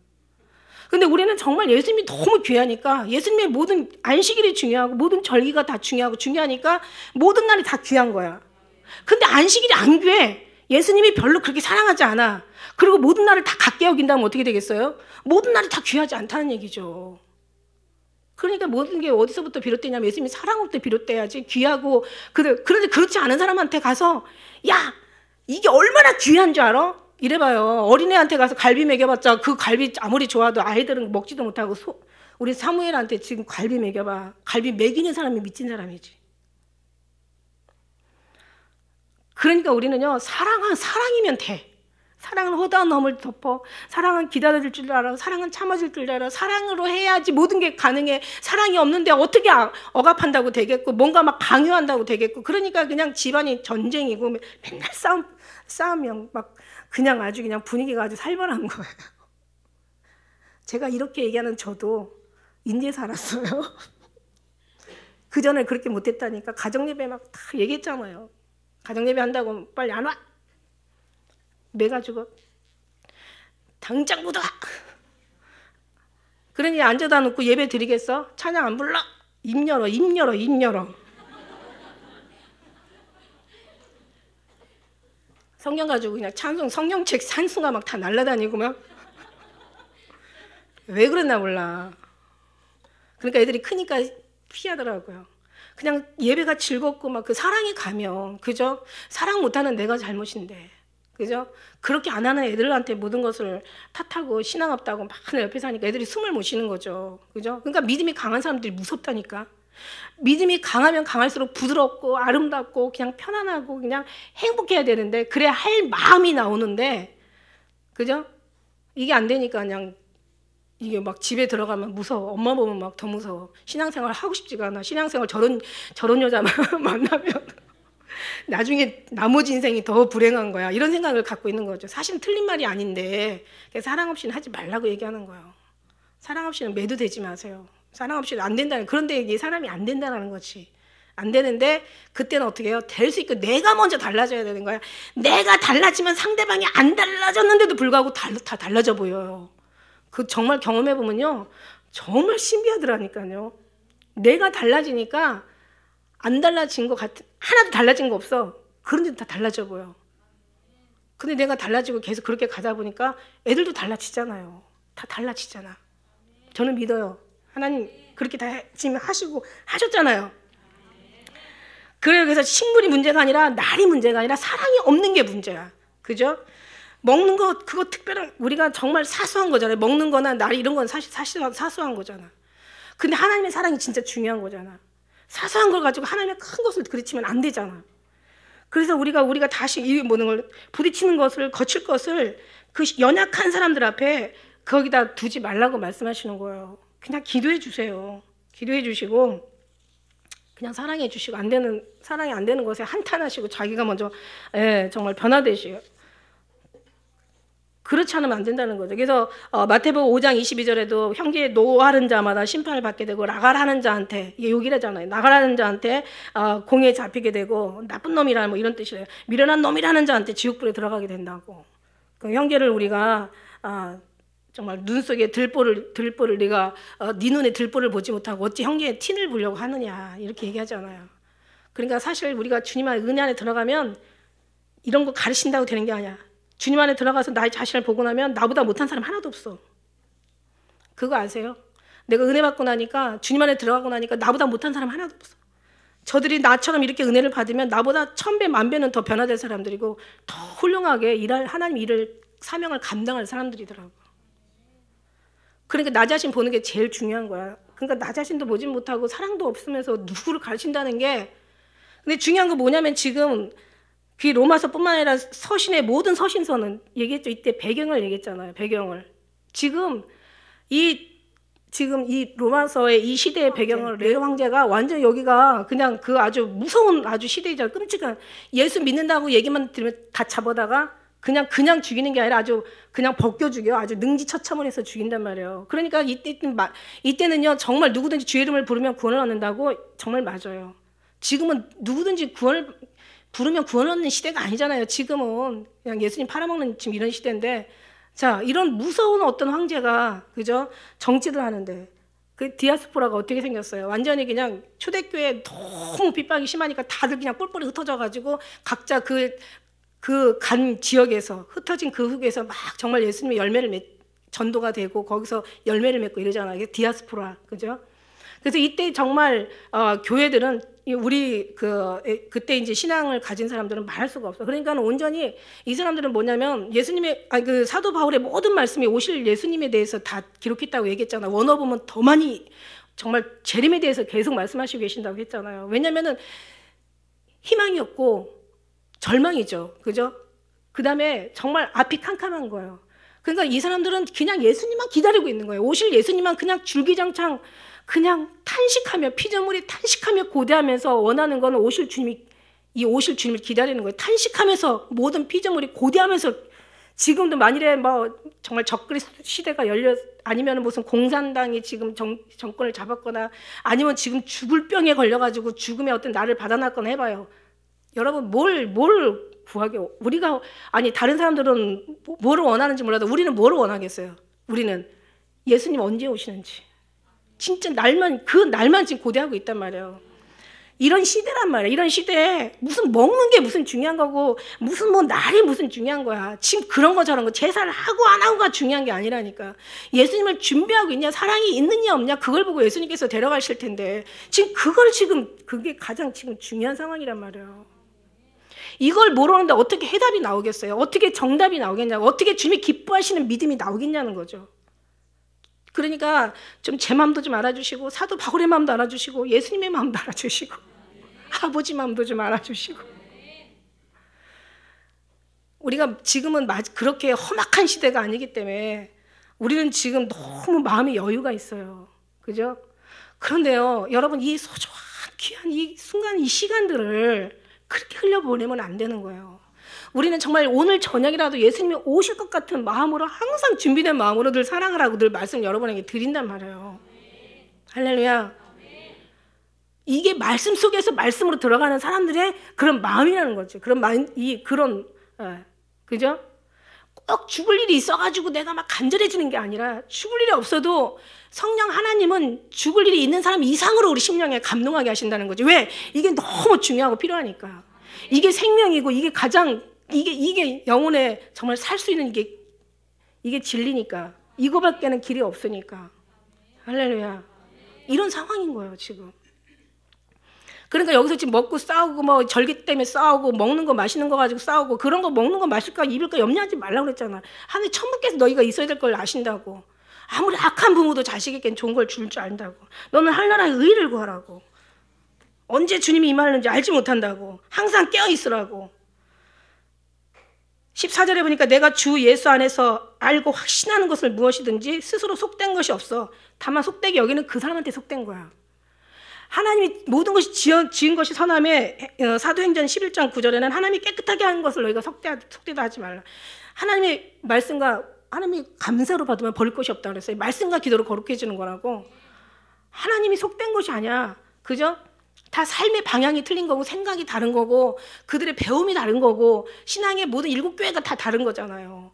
근데 우리는 정말 예수님이 너무 귀하니까 예수님의 모든 안식일이 중요하고 모든 절기가 다 중요하니까 모든 날이 다 귀한 거야. 근데 안식일이 안 귀해. 예수님이 별로 그렇게 사랑하지 않아. 그리고 모든 날을 다 같게 여긴다면 어떻게 되겠어요? 모든 날이 다 귀하지 않다는 얘기죠. 그러니까 모든 게 어디서부터 비롯되냐면 예수님이 사랑으로부터 비롯돼야지 귀하고 그런데 그렇지 않은 사람한테 가서 야 이게 얼마나 귀한 줄 알아? 이래봐요. 어린애한테 가서 갈비 먹여봤자 그 갈비 아무리 좋아도 아이들은 먹지도 못하고 우리 사무엘한테 지금 갈비 먹여봐. 갈비 먹이는 사람이 미친 사람이지. 그러니까 우리는요 사랑이면 돼. 사랑은 허다한 놈을 덮어. 사랑은 기다려줄 줄 알아. 사랑은 참아줄 줄 알아. 사랑으로 해야지 모든 게 가능해. 사랑이 없는데 어떻게 억압한다고 되겠고 뭔가 막 강요한다고 되겠고 그러니까 그냥 집안이 전쟁이고 맨날 싸우면 막 그냥 아주 그냥 분위기가 아주 살벌한 거예요. 제가 이렇게 얘기하는 저도 인제 살았어요. 그전에 그렇게 못했다니까 가정예배 막 다 얘기했잖아요. 가정예배 한다고 빨리 안 와. 매가지고 당장 못 와. 그러니 앉아다 놓고 예배 드리겠어? 찬양 안 불러? 입 열어. 성경 가지고 그냥 찬송 성경책 산수가 막 다 날라다니고 막 왜 그랬나 몰라. 그러니까 애들이 크니까 피하더라고요. 그냥 예배가 즐겁고 막 그 사랑이 가면 그죠? 사랑 못하는 내가 잘못인데 그죠? 그렇게 안 하는 애들한테 모든 것을 탓하고 신앙 없다고 막 옆에 사니까 애들이 숨을 못 쉬는 거죠. 그죠? 그러니까 믿음이 강한 사람들이 무섭다니까. 믿음이 강하면 강할수록 부드럽고 아름답고 그냥 편안하고 그냥 행복해야 되는데 그래야 할 마음이 나오는데 그죠? 이게 안 되니까 그냥 이게 막 집에 들어가면 무서워. 엄마 보면 막 더 무서워. 신앙생활 하고 싶지가 않아. 신앙생활 저런 여자 만나면 나중에 나머지 인생이 더 불행한 거야. 이런 생각을 갖고 있는 거죠. 사실은 틀린 말이 아닌데 사랑 없이는 하지 말라고 얘기하는 거예요. 사랑 없이는 매도되지 마세요. 사랑 없이는 안 된다는. 그런데 이 사람이 안 된다는 거지. 안 되는데 그때는 어떻게 해요? 될 수 있고 내가 먼저 달라져야 되는 거야. 내가 달라지면 상대방이 안 달라졌는데도 불구하고 다 달라져 보여요. 그 정말 경험해 보면요, 정말 신기하더라니까요. 내가 달라지니까 안 달라진 것 같은, 하나도 달라진 거 없어. 그런데도 다 달라져 보여. 근데 내가 달라지고 계속 그렇게 가다 보니까 애들도 달라지잖아요. 다 달라지잖아. 저는 믿어요. 하나님 그렇게 다 지금 하시고 하셨잖아요. 그래서 식물이 문제가 아니라 날이 문제가 아니라 사랑이 없는 게 문제야. 그죠? 먹는 거 그거 특별한 우리가 정말 사소한 거잖아요. 먹는 거나 날이 이런 건 사실 사소한 거잖아. 근데 하나님의 사랑이 진짜 중요한 거잖아. 사소한 걸 가지고 하나님의 큰 것을 그르치면 안 되잖아. 그래서 우리가 다시 이 모든 걸 부딪히는 것을 거칠 것을 그 연약한 사람들 앞에 거기다 두지 말라고 말씀하시는 거예요. 그냥 기도해 주세요. 기도해 주시고 그냥 사랑해 주시고 사랑이 안 되는 것에 한탄하시고 자기가 먼저 정말 변화되시고 그렇지 않으면 안 된다는 거죠. 그래서 마태복음 5장 22절에도 형제에 노하는 자마다 심판을 받게 되고 나가라는 자한테 이게 욕이라잖아요. 나가라는 자한테 공에 잡히게 되고 나쁜 놈이라는 뭐 이런 뜻이래요. 미련한 놈이라는 자한테 지옥불에 들어가게 된다고. 그 형제를 우리가 정말 눈 속에 들보를 네가 네 눈에 들보를 보지 못하고 어찌 형제의 틴을 보려고 하느냐 이렇게 얘기하잖아요. 그러니까 사실 우리가 주님 안에 은혜 안에 들어가면 이런 거 가르친다고 되는 게 아니야. 주님 안에 들어가서 나의 자신을 보고 나면 나보다 못한 사람 하나도 없어. 그거 아세요? 내가 은혜 받고 나니까 주님 안에 들어가고 나니까 나보다 못한 사람 하나도 없어. 저들이 나처럼 이렇게 은혜를 받으면 나보다 1000배, 1000배는 더 변화될 사람들이고 더 훌륭하게 일할 하나님 일을 사명을 감당할 사람들이더라고. 그러니까 나 자신 보는 게 제일 중요한 거야. 그러니까 나 자신도 보지 못하고 사랑도 없으면서 누구를 가르친다는 게. 근데 중요한 건 뭐냐면 지금 그 로마서뿐만 아니라 서신의 모든 서신서는 얘기했죠. 이때 배경을 얘기했잖아요. 배경을. 지금 이 로마서의 이 시대의 배경을 네로 황제가 완전 여기가 그냥 그 아주 무서운 아주 시대이잖아요. 끔찍한 예수 믿는다고 얘기만 들으면 다 잡아다가 그냥 죽이는 게 아니라 아주 그냥 벗겨 죽여. 아주 능지처참을 해서 죽인단 말이에요. 그러니까 이때는요 정말 누구든지 주의 이름을 부르면 구원을 얻는다고 정말 맞아요. 지금은 누구든지 부르면 구원 얻는 시대가 아니잖아요. 지금은 그냥 예수님 팔아먹는 지금 이런 시대인데, 자 이런 무서운 어떤 황제가 그죠 정치를 하는데 그 디아스포라가 어떻게 생겼어요? 완전히 그냥 초대교회 너무 핍박이 심하니까 다들 그냥 뿔뿔이 흩어져가지고 각자 그 간 지역에서 흩어진 그 흙에서 막 정말 예수님의 열매를 전도가 되고 거기서 열매를 맺고 이러잖아요. 이게 디아스포라 그죠? 그래서 이때 정말 교회들은 우리 그때 이제 신앙을 가진 사람들은 말할 수가 없어. 그러니까 온전히 이 사람들은 뭐냐면 예수님의 그 사도 바울의 모든 말씀이 오실 예수님에 대해서 다 기록했다고 얘기했잖아. 원어 보면 더 많이 정말 재림에 대해서 계속 말씀하시고 계신다고 했잖아요. 왜냐면은 희망이 없고 절망이죠. 그죠? 그 다음에 정말 앞이 캄캄한 거예요. 그러니까 이 사람들은 그냥 예수님만 기다리고 있는 거예요. 오실 예수님만 그냥 줄기장창 그냥 탄식하며 피조물이 탄식하며 고대하면서 원하는 건 오실 주님을 기다리는 거예요. 탄식하면서 모든 피조물이 고대하면서 지금도 만일에 뭐 정말 적그리스도 시대가 아니면 무슨 공산당이 지금 정권을 잡았거나 아니면 지금 죽을 병에 걸려가지고 죽음의 어떤 날을 받아놨거나 해봐요. 여러분 뭘 구하게 우리가 아니 다른 사람들은 뭐를 원하는지 몰라도 우리는 뭐를 원하겠어요. 우리는 예수님 언제 오시는지 진짜 그 날만 지금 고대하고 있단 말이에요. 이런 시대란 말이에요. 이런 시대에 무슨 먹는 게 무슨 중요한 거고 무슨 뭐 날이 무슨 중요한 거야. 지금 그런 거 저런 거 제사를 하고 안 하고가 중요한 게 아니라니까. 예수님을 준비하고 있냐 사랑이 있느냐 없냐 그걸 보고 예수님께서 데려가실 텐데 지금 그게 가장 지금 중요한 상황이란 말이에요. 이걸 모르는데 어떻게 해답이 나오겠어요? 어떻게 정답이 나오겠냐고, 어떻게 주님이 기뻐하시는 믿음이 나오겠냐는 거죠. 그러니까 좀 제 마음도 좀 알아주시고 사도 바울의 마음도 알아주시고 예수님의 마음도 알아주시고 아버지 마음도 좀 알아주시고. 우리가 지금은 그렇게 험악한 시대가 아니기 때문에 우리는 지금 너무 마음의 여유가 있어요. 그죠? 그런데요 여러분 이 소중한 귀한 이 순간 이 시간들을 그렇게 흘려보내면 안 되는 거예요. 우리는 정말 오늘 저녁이라도 예수님이 오실 것 같은 마음으로 항상 준비된 마음으로 늘 사랑하라고 늘 말씀 여러분에게 드린단 말이에요. 할렐루야. 이게 말씀 속에서 말씀으로 들어가는 사람들의 그런 마음이라는 거죠. 그런 마음, 그죠? 꼭 죽을 일이 있어가지고 내가 막 간절해지는 게 아니라 죽을 일이 없어도 성령 하나님은 죽을 일이 있는 사람 이상으로 우리 심령에 감동하게 하신다는 거죠. 왜? 이게 너무 중요하고 필요하니까. 이게 생명이고 이게 이게 영혼에 정말 살 수 있는 이게 진리니까. 이거밖에는 길이 없으니까. 할렐루야. 이런 상황인 거예요, 지금. 그러니까 여기서 지금 먹고 싸우고 뭐 절기 때문에 싸우고 먹는 거 마시는 거 가지고 싸우고 그런 거 먹는 거 마실까 입을까 염려하지 말라고 그랬잖아. 하나님 천국에서 너희가 있어야 될 걸 아신다고. 아무리 악한 부모도 자식에겐 좋은 걸 줄 줄 안다고. 너는 하나님의 의를 구하라고. 언제 주님이 임하는지 알지 못한다고. 항상 깨어 있으라고. 14절에 보니까 내가 주 예수 안에서 알고 확신하는 것을 무엇이든지 스스로 속된 것이 없어. 다만 속되게 여기는 그 사람한테 속된 거야. 하나님이 모든 것이 지은 것이 선함에 사도행전 11장 9절에는 하나님이 깨끗하게 하는 것을 너희가 속되다 하지 말라. 하나님의 말씀과 하나님이 감사로 받으면 버릴 것이 없다고 그랬어요. 말씀과 기도로 거룩해지는 거라고. 하나님이 속된 것이 아니야. 그죠? 다 삶의 방향이 틀린 거고 생각이 다른 거고 그들의 배움이 다른 거고 신앙의 모든 7교회가 다 다른 거잖아요.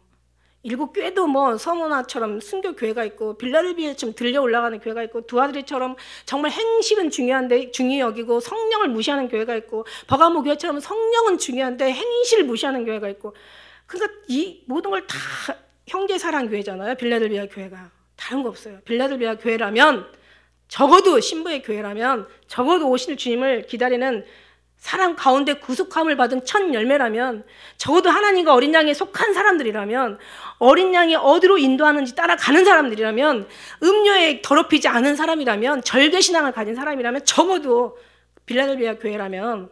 7교회도 뭐 서모나처럼 순교 교회가 있고 빌라델비아처럼 들려 올라가는 교회가 있고 두아드리처럼 정말 행실은 중요한데 중요히 여기고 성령을 무시하는 교회가 있고 버가모 교회처럼 성령은 중요한데 행실을 무시하는 교회가 있고 그러니까 이 모든 걸 다 형제 사랑 교회잖아요. 빌라델비아 교회가 다른 거 없어요. 빌라델비아 교회라면, 적어도 신부의 교회라면, 적어도 오실 주님을 기다리는 사람 가운데 구속함을 받은 첫 열매라면, 적어도 하나님과 어린 양에 속한 사람들이라면, 어린 양이 어디로 인도하는지 따라가는 사람들이라면, 음료에 더럽히지 않은 사람이라면, 절개신앙을 가진 사람이라면, 적어도 빌라델비아 교회라면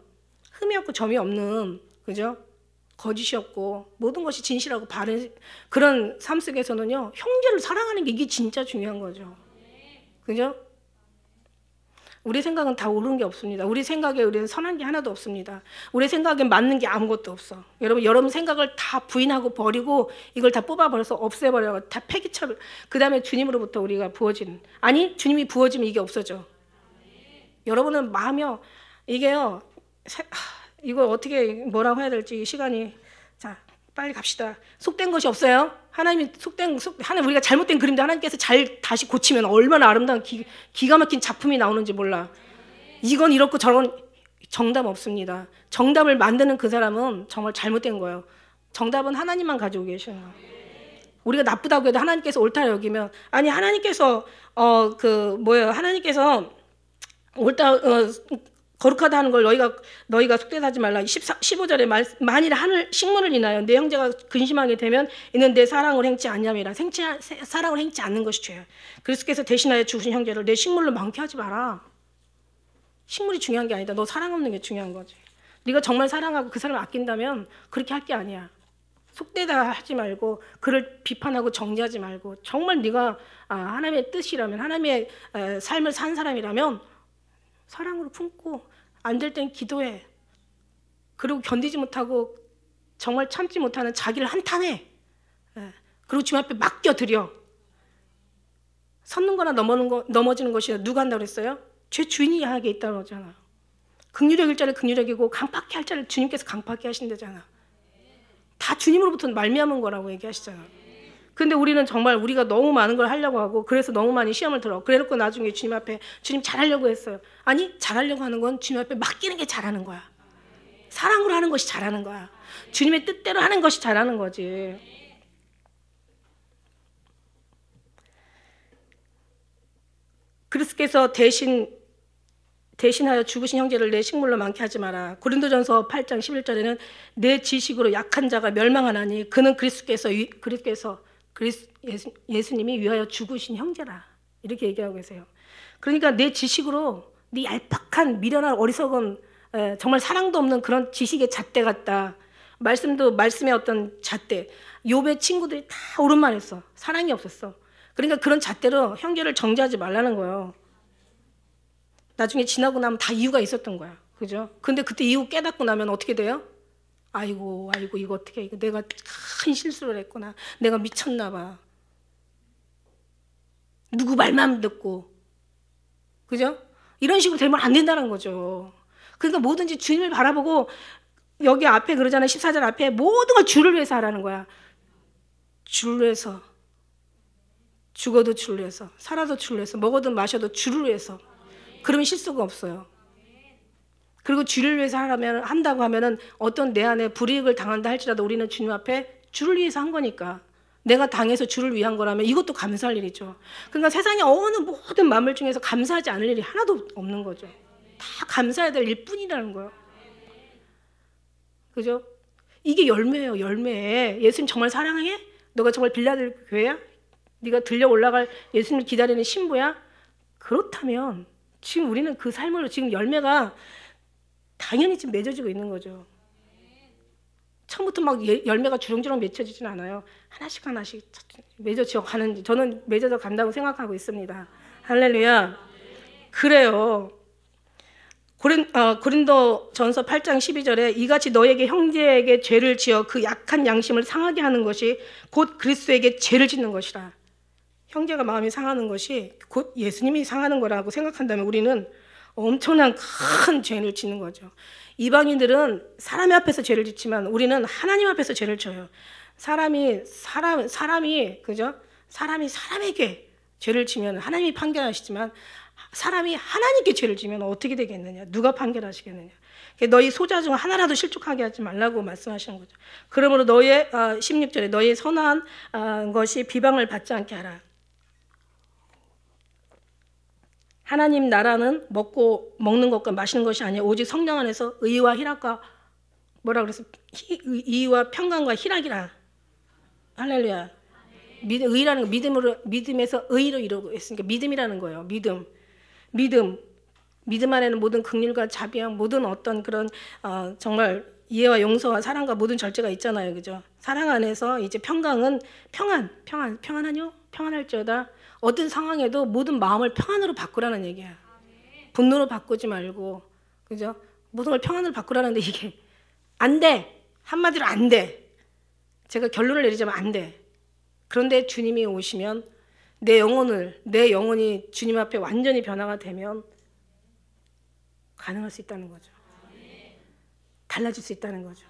흠이 없고 점이 없는, 그죠? 거짓이 없고 모든 것이 진실하고 바른 그런 삶 속에서는요, 형제를 사랑하는 게 이게 진짜 중요한 거죠. 그죠? 우리 생각은 다 옳은 게 없습니다. 우리 생각에 우리는 선한 게 하나도 없습니다. 우리 생각에 맞는 게 아무것도 없어. 여러분 생각을 다 부인하고 버리고 이걸 다 뽑아버려서 없애버려요. 다 폐기처를. 그 다음에 주님으로부터 우리가 부어지는, 아니 주님이 부어지면 이게 없어져. 여러분은 마음이요, 이게요, 이거 어떻게 뭐라고 해야 될지 시간이, 자 빨리 갑시다. 속된 것이 없어요. 하나님이 하나님, 우리가 잘못된 그림도 하나님께서 잘 다시 고치면 얼마나 아름다운 기가 막힌 작품이 나오는지 몰라. 이건 이렇고 저건, 정답 없습니다. 정답을 만드는 그 사람은 정말 잘못된 거예요. 정답은 하나님만 가지고 계셔요. 우리가 나쁘다고 해도 하나님께서 옳다 여기면, 아니 하나님께서 하나님께서 옳다, 거룩하다 하는 걸 너희가 속되하지 말라. 15절에 만일 하늘 식문을 인하여 내 형제가 근심하게 되면 이는 내 사랑을 행치 않냐미라. 사랑을 행치 않는 것이 죄야. 그리스도께서 대신하여 죽으신 형제를 내 식물로 많게 하지 마라. 식물이 중요한 게 아니다. 너 사랑 없는 게 중요한 거지. 네가 정말 사랑하고 그 사람을 아낀다면 그렇게 할 게 아니야. 속되다 하지 말고, 그를 비판하고 정죄하지 말고, 정말 네가 하나님의 뜻이라면, 하나님의 삶을 산 사람이라면 사랑으로 품고, 안 될 땐 기도해. 그리고 견디지 못하고 정말 참지 못하는 자기를 한탄해. 그리고 주님 앞에 맡겨드려. 섰는 거나 넘어지는 것이 누가 한다고 그랬어요? 죄 주인이 하게 있다고 하잖아. 긍휼력일 자를 긍휼력이고 강팍히 할 자를 주님께서 강팍히 하신다잖아. 다 주님으로부터 말미암은 거라고 얘기하시잖아. 근데 우리는 정말 우리가 너무 많은 걸 하려고 하고, 그래서 너무 많이 시험을 들어. 그래놓고 나중에 주님 앞에, 주님 잘하려고 했어요. 아니, 잘하려고 하는 건 주님 앞에 맡기는 게 잘하는 거야. 사랑으로 하는 것이 잘하는 거야. 주님의 뜻대로 하는 것이 잘하는 거지. 그리스도께서 대신하여 죽으신 형제를 내 식물로 많게 하지 마라. 고린도전서 8장 11절에는 내 지식으로 약한 자가 멸망하나니 그는 예수님이 위하여 죽으신 형제라. 이렇게 얘기하고 계세요. 그러니까 내 지식으로, 네 얄팍한 미련한 어리석은, 정말 사랑도 없는 그런 지식의 잣대 같다. 말씀의 어떤 잣대. 욥의 친구들이 다 옳은 말 했어. 사랑이 없었어. 그러니까 그런 잣대로 형제를 정죄하지 말라는 거예요. 나중에 지나고 나면 다 이유가 있었던 거야. 그죠? 근데 그때 이유 깨닫고 나면 어떻게 돼요? 아이고 이거 어떻게, 이거 내가 큰 실수를 했구나. 내가 미쳤나 봐. 누구 말만 듣고. 그죠? 이런 식으로 되면 안 된다는 거죠. 그러니까 뭐든지 주님을 바라보고, 여기 앞에 그러잖아요. 14절 앞에 모든 걸 주를 위해서 하라는 거야. 주를 위해서. 죽어도 주를 위해서, 살아도 주를 위해서, 먹어도 마셔도 주를 위해서. 그러면 실수가 없어요. 그리고 주를 위해서 한다고 하면은 어떤 내 안에 불이익을 당한다 할지라도 우리는 주님 앞에 주를 위해서 한 거니까, 내가 당해서 주를 위한 거라면 이것도 감사할 일이죠. 그러니까 세상에 어느 모든 만물 중에서 감사하지 않을 일이 하나도 없는 거죠. 다 감사해야 될 일뿐이라는 거예요. 그죠? 이게 열매예요. 열매. 예수님 정말 사랑해? 너가 정말 빌라델 교회야? 네가 들려 올라갈 예수님을 기다리는 신부야? 그렇다면 지금 우리는 그 삶으로 지금 열매가 당연히 지금 맺어지고 있는 거죠. 처음부터 막 열매가 주렁주렁 맺혀지진 않아요. 하나씩 맺어져 가는, 저는 맺어져 간다고 생각하고 있습니다. 할렐루야. 그래요. 고린도전서 8장 12절에 이같이 너에게 형제에게 죄를 지어 그 약한 양심을 상하게 하는 것이 곧 그리스도에게 죄를 짓는 것이라. 형제가 마음이 상하는 것이 곧 예수님이 상하는 거라고 생각한다면 우리는 엄청난 큰 죄를 짓는 거죠. 이방인들은 사람 앞에서 죄를 짓지만 우리는 하나님 앞에서 죄를 져요. 사람이 그죠? 사람이 사람에게 죄를 지면 하나님이 판결하시지만 사람이 하나님께 죄를 지면 어떻게 되겠느냐? 누가 판결하시겠느냐? 너희 소자 중 하나라도 실족하게 하지 말라고 말씀하시는 거죠. 그러므로 너의 16절에 너의 선한 것이 비방을 받지 않게 하라. 하나님 나라는 먹는 것과 마시는 것이 아니라 오직 성령 안에서 의와 희락과 뭐라 그래서 의와 평강과 희락이라. 할렐루야. 의라는 거 믿음에서 의로 이루고 있으니까 믿음이라는 거예요. 믿음 안에는 모든 긍휼과 자비와 모든 어떤 그런 정말 이해와 용서와 사랑과 모든 절제가 있잖아요. 그죠? 사랑 안에서 이제 평강은 평안하뇨? 평안할지어다. 어떤 상황에도 모든 마음을 평안으로 바꾸라는 얘기야. 분노로 바꾸지 말고. 그죠? 모든 걸 평안으로 바꾸라는데 이게 안 돼. 한마디로 안 돼. 제가 결론을 내리자면 안 돼. 그런데 주님이 오시면 내 영혼이 주님 앞에 완전히 변화가 되면 가능할 수 있다는 거죠. 달라질 수 있다는 거죠.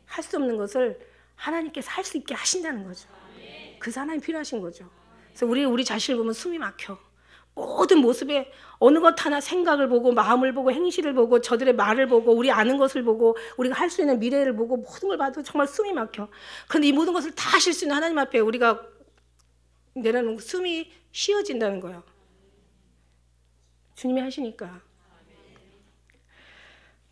할 수 없는 것을 하나님께서 할 수 있게 하신다는 거죠. 그 사람이 필요하신 거죠. 그래서 우리 자신을 보면 숨이 막혀. 모든 모습에 어느 것 하나 생각을 보고 마음을 보고 행실을 보고 저들의 말을 보고 우리 아는 것을 보고 우리가 할 수 있는 미래를 보고 모든 걸 봐도 정말 숨이 막혀. 그런데 이 모든 것을 다 하실 수 있는 하나님 앞에 우리가 내려놓는 숨이 쉬어진다는 거예요. 주님이 하시니까.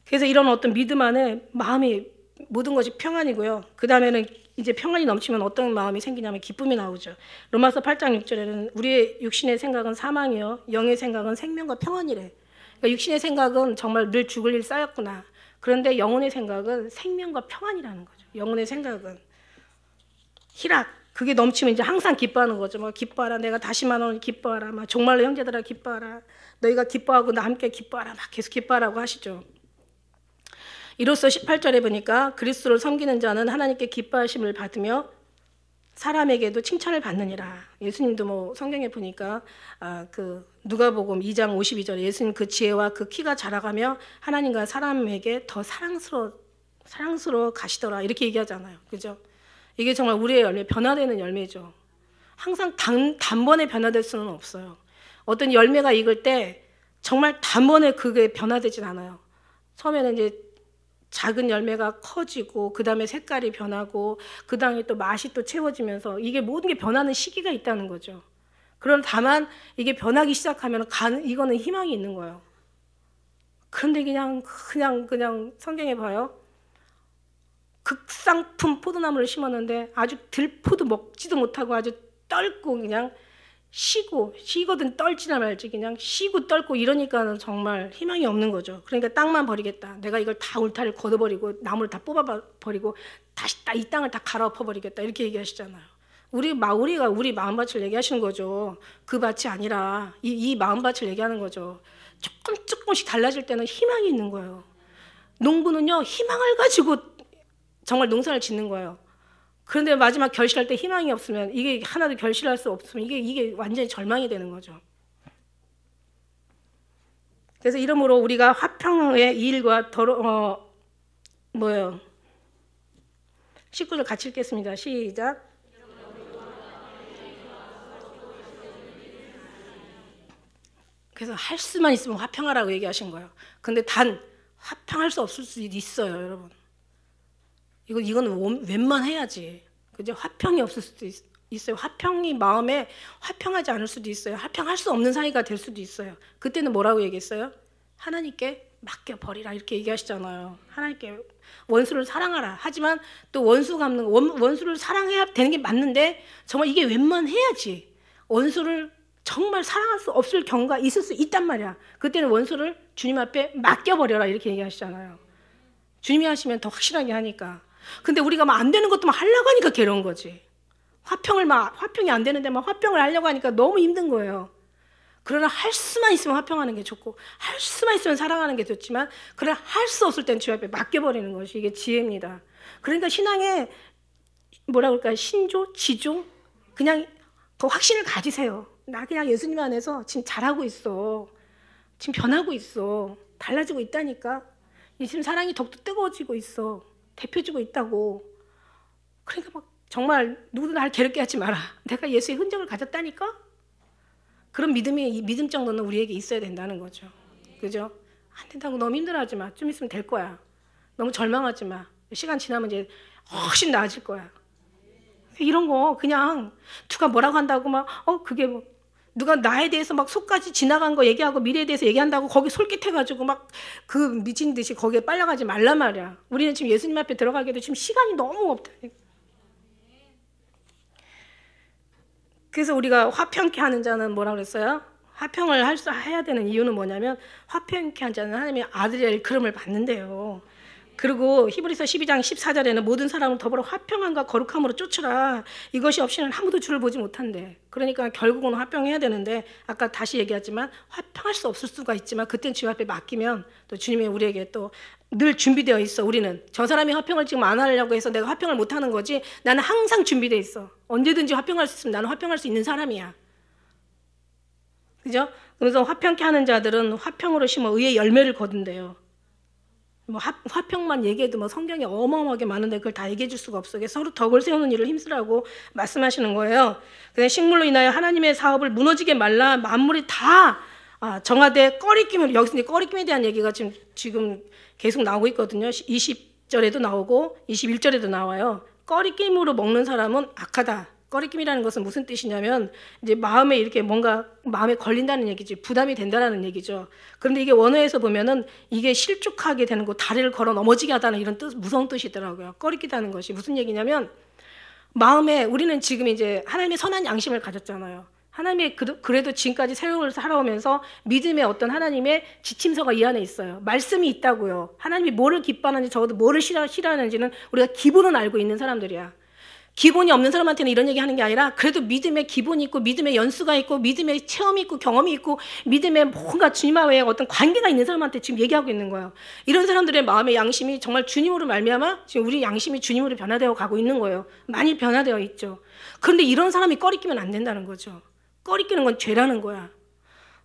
그래서 이런 어떤 믿음 안에 마음이 모든 것이 평안이고요. 그 다음에는 이제 평안이 넘치면 어떤 마음이 생기냐면 기쁨이 나오죠. 로마서 8장 6절에는 우리의 육신의 생각은 사망이요 영의 생각은 생명과 평안이래. 그러니까 육신의 생각은 정말 늘 죽을 일 쌓였구나. 그런데 영혼의 생각은 생명과 평안이라는 거죠. 영혼의 생각은 희락. 그게 넘치면 이제 항상 기뻐하는 거죠. 뭐 기뻐하라. 내가 다시 만나는 기뻐하라. 막 정말로 형제들아 기뻐하라. 너희가 기뻐하고 나 함께 기뻐하라. 막 계속 기뻐하라고 하시죠. 이로써 18절에 보니까 그리스도를 섬기는 자는 하나님께 기뻐하심을 받으며 사람에게도 칭찬을 받느니라. 예수님도 뭐 성경에 보니까 그 누가복음 2장 52절에 예수님 그 지혜와 그 키가 자라가며 하나님과 사람에게 더 사랑스러워 가시더라. 이렇게 얘기하잖아요. 그죠? 이게 정말 우리의 열매, 변화되는 열매죠. 항상 단번에 변화될 수는 없어요. 어떤 열매가 익을 때 정말 단번에 그게 변화되진 않아요. 처음에는 이제 작은 열매가 커지고 그 다음에 색깔이 변하고 그 다음에 또 맛이 또 채워지면서 이게 모든 게 변하는 시기가 있다는 거죠. 그럼 다만 이게 변하기 시작하면 이거는 희망이 있는 거예요. 그런데 그냥 성경에 봐요. 극상품 포도나무를 심었는데 아주 들포도 먹지도 못하고 아주 떨고 그냥 쉬거든 떨지나 말지 그냥 쉬고 떨고 이러니까는 정말 희망이 없는 거죠. 그러니까 땅만 버리겠다. 내가 이걸 다 울타리를 걷어버리고 나무를 다 뽑아버리고 다시 이 땅을 다 갈아엎어버리겠다. 이렇게 얘기하시잖아요. 우리가 우리 마음밭을 얘기하시는 거죠. 그 밭이 아니라 이 마음밭을 얘기하는 거죠. 조금씩 달라질 때는 희망이 있는 거예요. 농부는요 희망을 가지고 정말 농사를 짓는 거예요. 그런데 마지막 결실할 때 희망이 없으면 이게 하나도 결실할 수 없으면 이게 완전히 절망이 되는 거죠. 그래서 이러므로 우리가 화평의 이 일과 19절 같이 읽겠습니다. 시작. 그래서 할 수만 있으면 화평하라고 얘기하신 거예요. 근데 단 화평할 수 없을 수도 있어요, 여러분. 이거는 웬만해야지. 그죠? 화평이 없을 수도 있어요. 화평이 마음에 화평하지 않을 수도 있어요. 화평할 수 없는 사이가 될 수도 있어요. 그때는 뭐라고 얘기했어요? 하나님께 맡겨버리라 이렇게 얘기하시잖아요. 하나님께 원수를 사랑하라. 하지만 또 원수를 사랑해야 되는 게 맞는데 정말 이게 웬만해야지. 원수를 정말 사랑할 수 없을 경우가 있을 수 있단 말이야. 그때는 원수를 주님 앞에 맡겨버려라 이렇게 얘기하시잖아요. 주님이 하시면 더 확실하게 하니까. 근데 우리가 막 안 되는 것도 막 하려고 하니까 괴로운 거지. 화평이 안 되는데 막 화평을 하려고 하니까 너무 힘든 거예요. 그러나 할 수만 있으면 화평하는 게 좋고 할 수만 있으면 사랑하는 게 좋지만 그러나 할 수 없을 땐 주님 앞에 맡겨버리는 것이 이게 지혜입니다. 그러니까 신앙에 뭐라 그럴까요? 신조? 지조? 그냥 그 확신을 가지세요. 나 그냥 예수님 안에서 지금 잘하고 있어. 지금 변하고 있어. 달라지고 있다니까. 지금 사랑이 더욱더 뜨거워지고 있어. 대표지고 있다고. 그러니까 막 정말 누구도 나를 괴롭게 하지 마라. 내가 예수의 흔적을 가졌다니까? 그런 이 믿음 정도는 우리에게 있어야 된다는 거죠. 그죠? 안 된다고 너무 힘들어하지 마. 좀 있으면 될 거야. 너무 절망하지 마. 시간 지나면 이제 훨씬 나아질 거야. 이런 거 그냥 누가 뭐라고 한다고 막 그게 뭐 누가 나에 대해서 막 속까지 지나간 거 얘기하고 미래에 대해서 얘기한다고 거기 솔깃해가지고 막 그 미친 듯이 거기에 빨려가지 말란 말이야. 우리는 지금 예수님 앞에 들어가기도 지금 시간이 너무 없다. 그래서 우리가 화평케 하는 자는 뭐라 그랬어요? 화평을 해야 되는 이유는 뭐냐면 화평케 한 자는 하나님의 아들의 일컬음을 받는데요. 그리고 히브리서 12장 14절에는 모든 사람을 더불어 화평함과 거룩함으로 쫓으라. 이것이 없이는 아무도 주를 보지 못한대. 그러니까 결국은 화평해야 되는데 아까 다시 얘기했지만 화평할 수 없을 수가 있지만 그땐 주님 앞에 맡기면 또 주님이 우리에게 또 늘 준비되어 있어. 우리는 저 사람이 화평을 지금 안 하려고 해서 내가 화평을 못 하는 거지. 나는 항상 준비되어 있어. 언제든지 화평할 수 있으면 나는 화평할 수 있는 사람이야. 그죠? 그래서 화평케 하는 자들은 화평으로 심어 의의 열매를 거둔대요. 뭐 화평만 얘기해도 뭐 성경에 어마어마하게 많은데 그걸 다 얘기해 줄 수가 없어. 서로 덕을 세우는 일을 힘쓰라고 말씀하시는 거예요. 그냥 식물로 인하여 하나님의 사업을 무너지게 말라. 만물이 다 정하되 꺼리낌을, 여기서 이제 꺼리낌에 대한 얘기가 지금 계속 나오고 있거든요. 20절에도 나오고 21절에도 나와요. 꺼리낌으로 먹는 사람은 악하다. 꺼리낌이라는 것은 무슨 뜻이냐면 이제 마음에 이렇게 뭔가 마음에 걸린다는 얘기지, 부담이 된다는 얘기죠. 그런데 이게 원어에서 보면은 이게 실족하게 되는 거, 다리를 걸어 넘어지게 하다는 이런 뜻, 무서운 뜻이더라고요. 꺼리끼다는 것이 무슨 얘기냐면 마음에 우리는 지금 이제 하나님의 선한 양심을 가졌잖아요. 하나님의 그래도 지금까지 세월을 살아오면서 믿음의 어떤 하나님의 지침서가 이 안에 있어요. 말씀이 있다고요. 하나님이 뭐를 기뻐하는지 적어도 뭐를 싫어하는지는 우리가 기본은 알고 있는 사람들이야. 기본이 없는 사람한테는 이런 얘기 하는 게 아니라 그래도 믿음의 기본이 있고 믿음의 연수가 있고 믿음의 체험이 있고 경험이 있고 믿음의 뭔가 주님과의 어떤 관계가 있는 사람한테 지금 얘기하고 있는 거예요. 이런 사람들의 마음의 양심이 정말 주님으로 말미암아 지금 우리 양심이 주님으로 변화되어 가고 있는 거예요. 많이 변화되어 있죠. 그런데 이런 사람이 꺼리끼면 안 된다는 거죠. 꺼리끼는 건 죄라는 거야.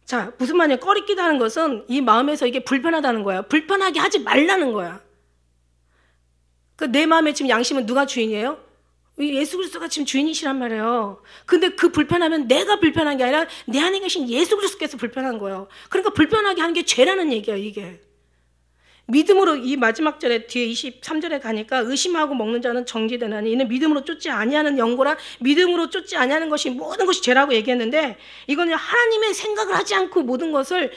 자, 무슨 말이냐? 꺼리끼다는 것은 이 마음에서 이게 불편하다는 거야. 불편하게 하지 말라는 거야. 내 마음에 지금 양심은 누가 주인이에요? 예수 그리스도가 지금 주인이시란 말이에요. 근데 그 불편하면 내가 불편한 게 아니라 내 안에 계신 예수 그리스도께서 불편한 거예요. 그러니까 불편하게 하는 게 죄라는 얘기야, 이게. 믿음으로 이 마지막 절에 뒤에 23절에 가니까 의심하고 먹는 자는 정죄되나니 이는 믿음으로 쫓지 아니하는 영고라. 믿음으로 쫓지 아니하는 것이 모든 것이 죄라고 얘기했는데 이거는 하나님의 생각을 하지 않고 모든 것을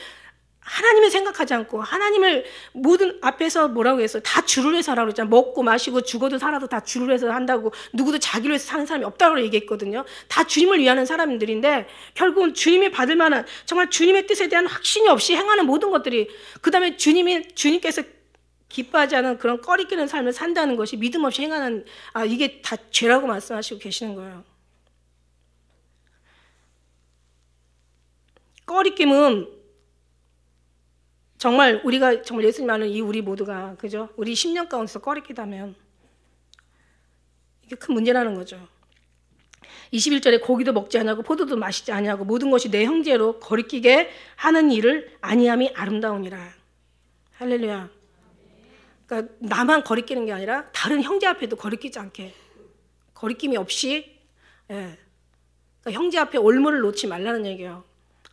하나님을 생각하지 않고 하나님을 모든 앞에서 뭐라고 했어요? 다 주를 위해서 하라고 그랬잖아요. 먹고 마시고 죽어도 살아도 다 주를 위해서 한다고. 누구도 자기를 위해서 사는 사람이 없다고 얘기했거든요. 다 주님을 위하는 사람들인데 결국은 주님이 받을 만한 정말 주님의 뜻에 대한 확신이 없이 행하는 모든 것들이 그 다음에 주님께서 기뻐하지 않은 그런 꺼리끼는 삶을 산다는 것이 믿음 없이 행하는 이게 다 죄라고 말씀하시고 계시는 거예요. 꺼리낌은 정말 우리가 정말 예수님 아는 이 우리 모두가 그죠? 우리 10년 가운데서 꺼리끼다면 이게 큰 문제라는 거죠. 21절에 고기도 먹지 아니하고 포도도 마시지 아니하고 모든 것이 내 형제로 거리끼게 하는 일을 아니함이 아름다우니라. 할렐루야. 그러니까 나만 거리끼는 게 아니라 다른 형제 앞에도 거리끼지 않게 거리낌이 없이 그러니까 형제 앞에 올무를 놓지 말라는 얘기예요.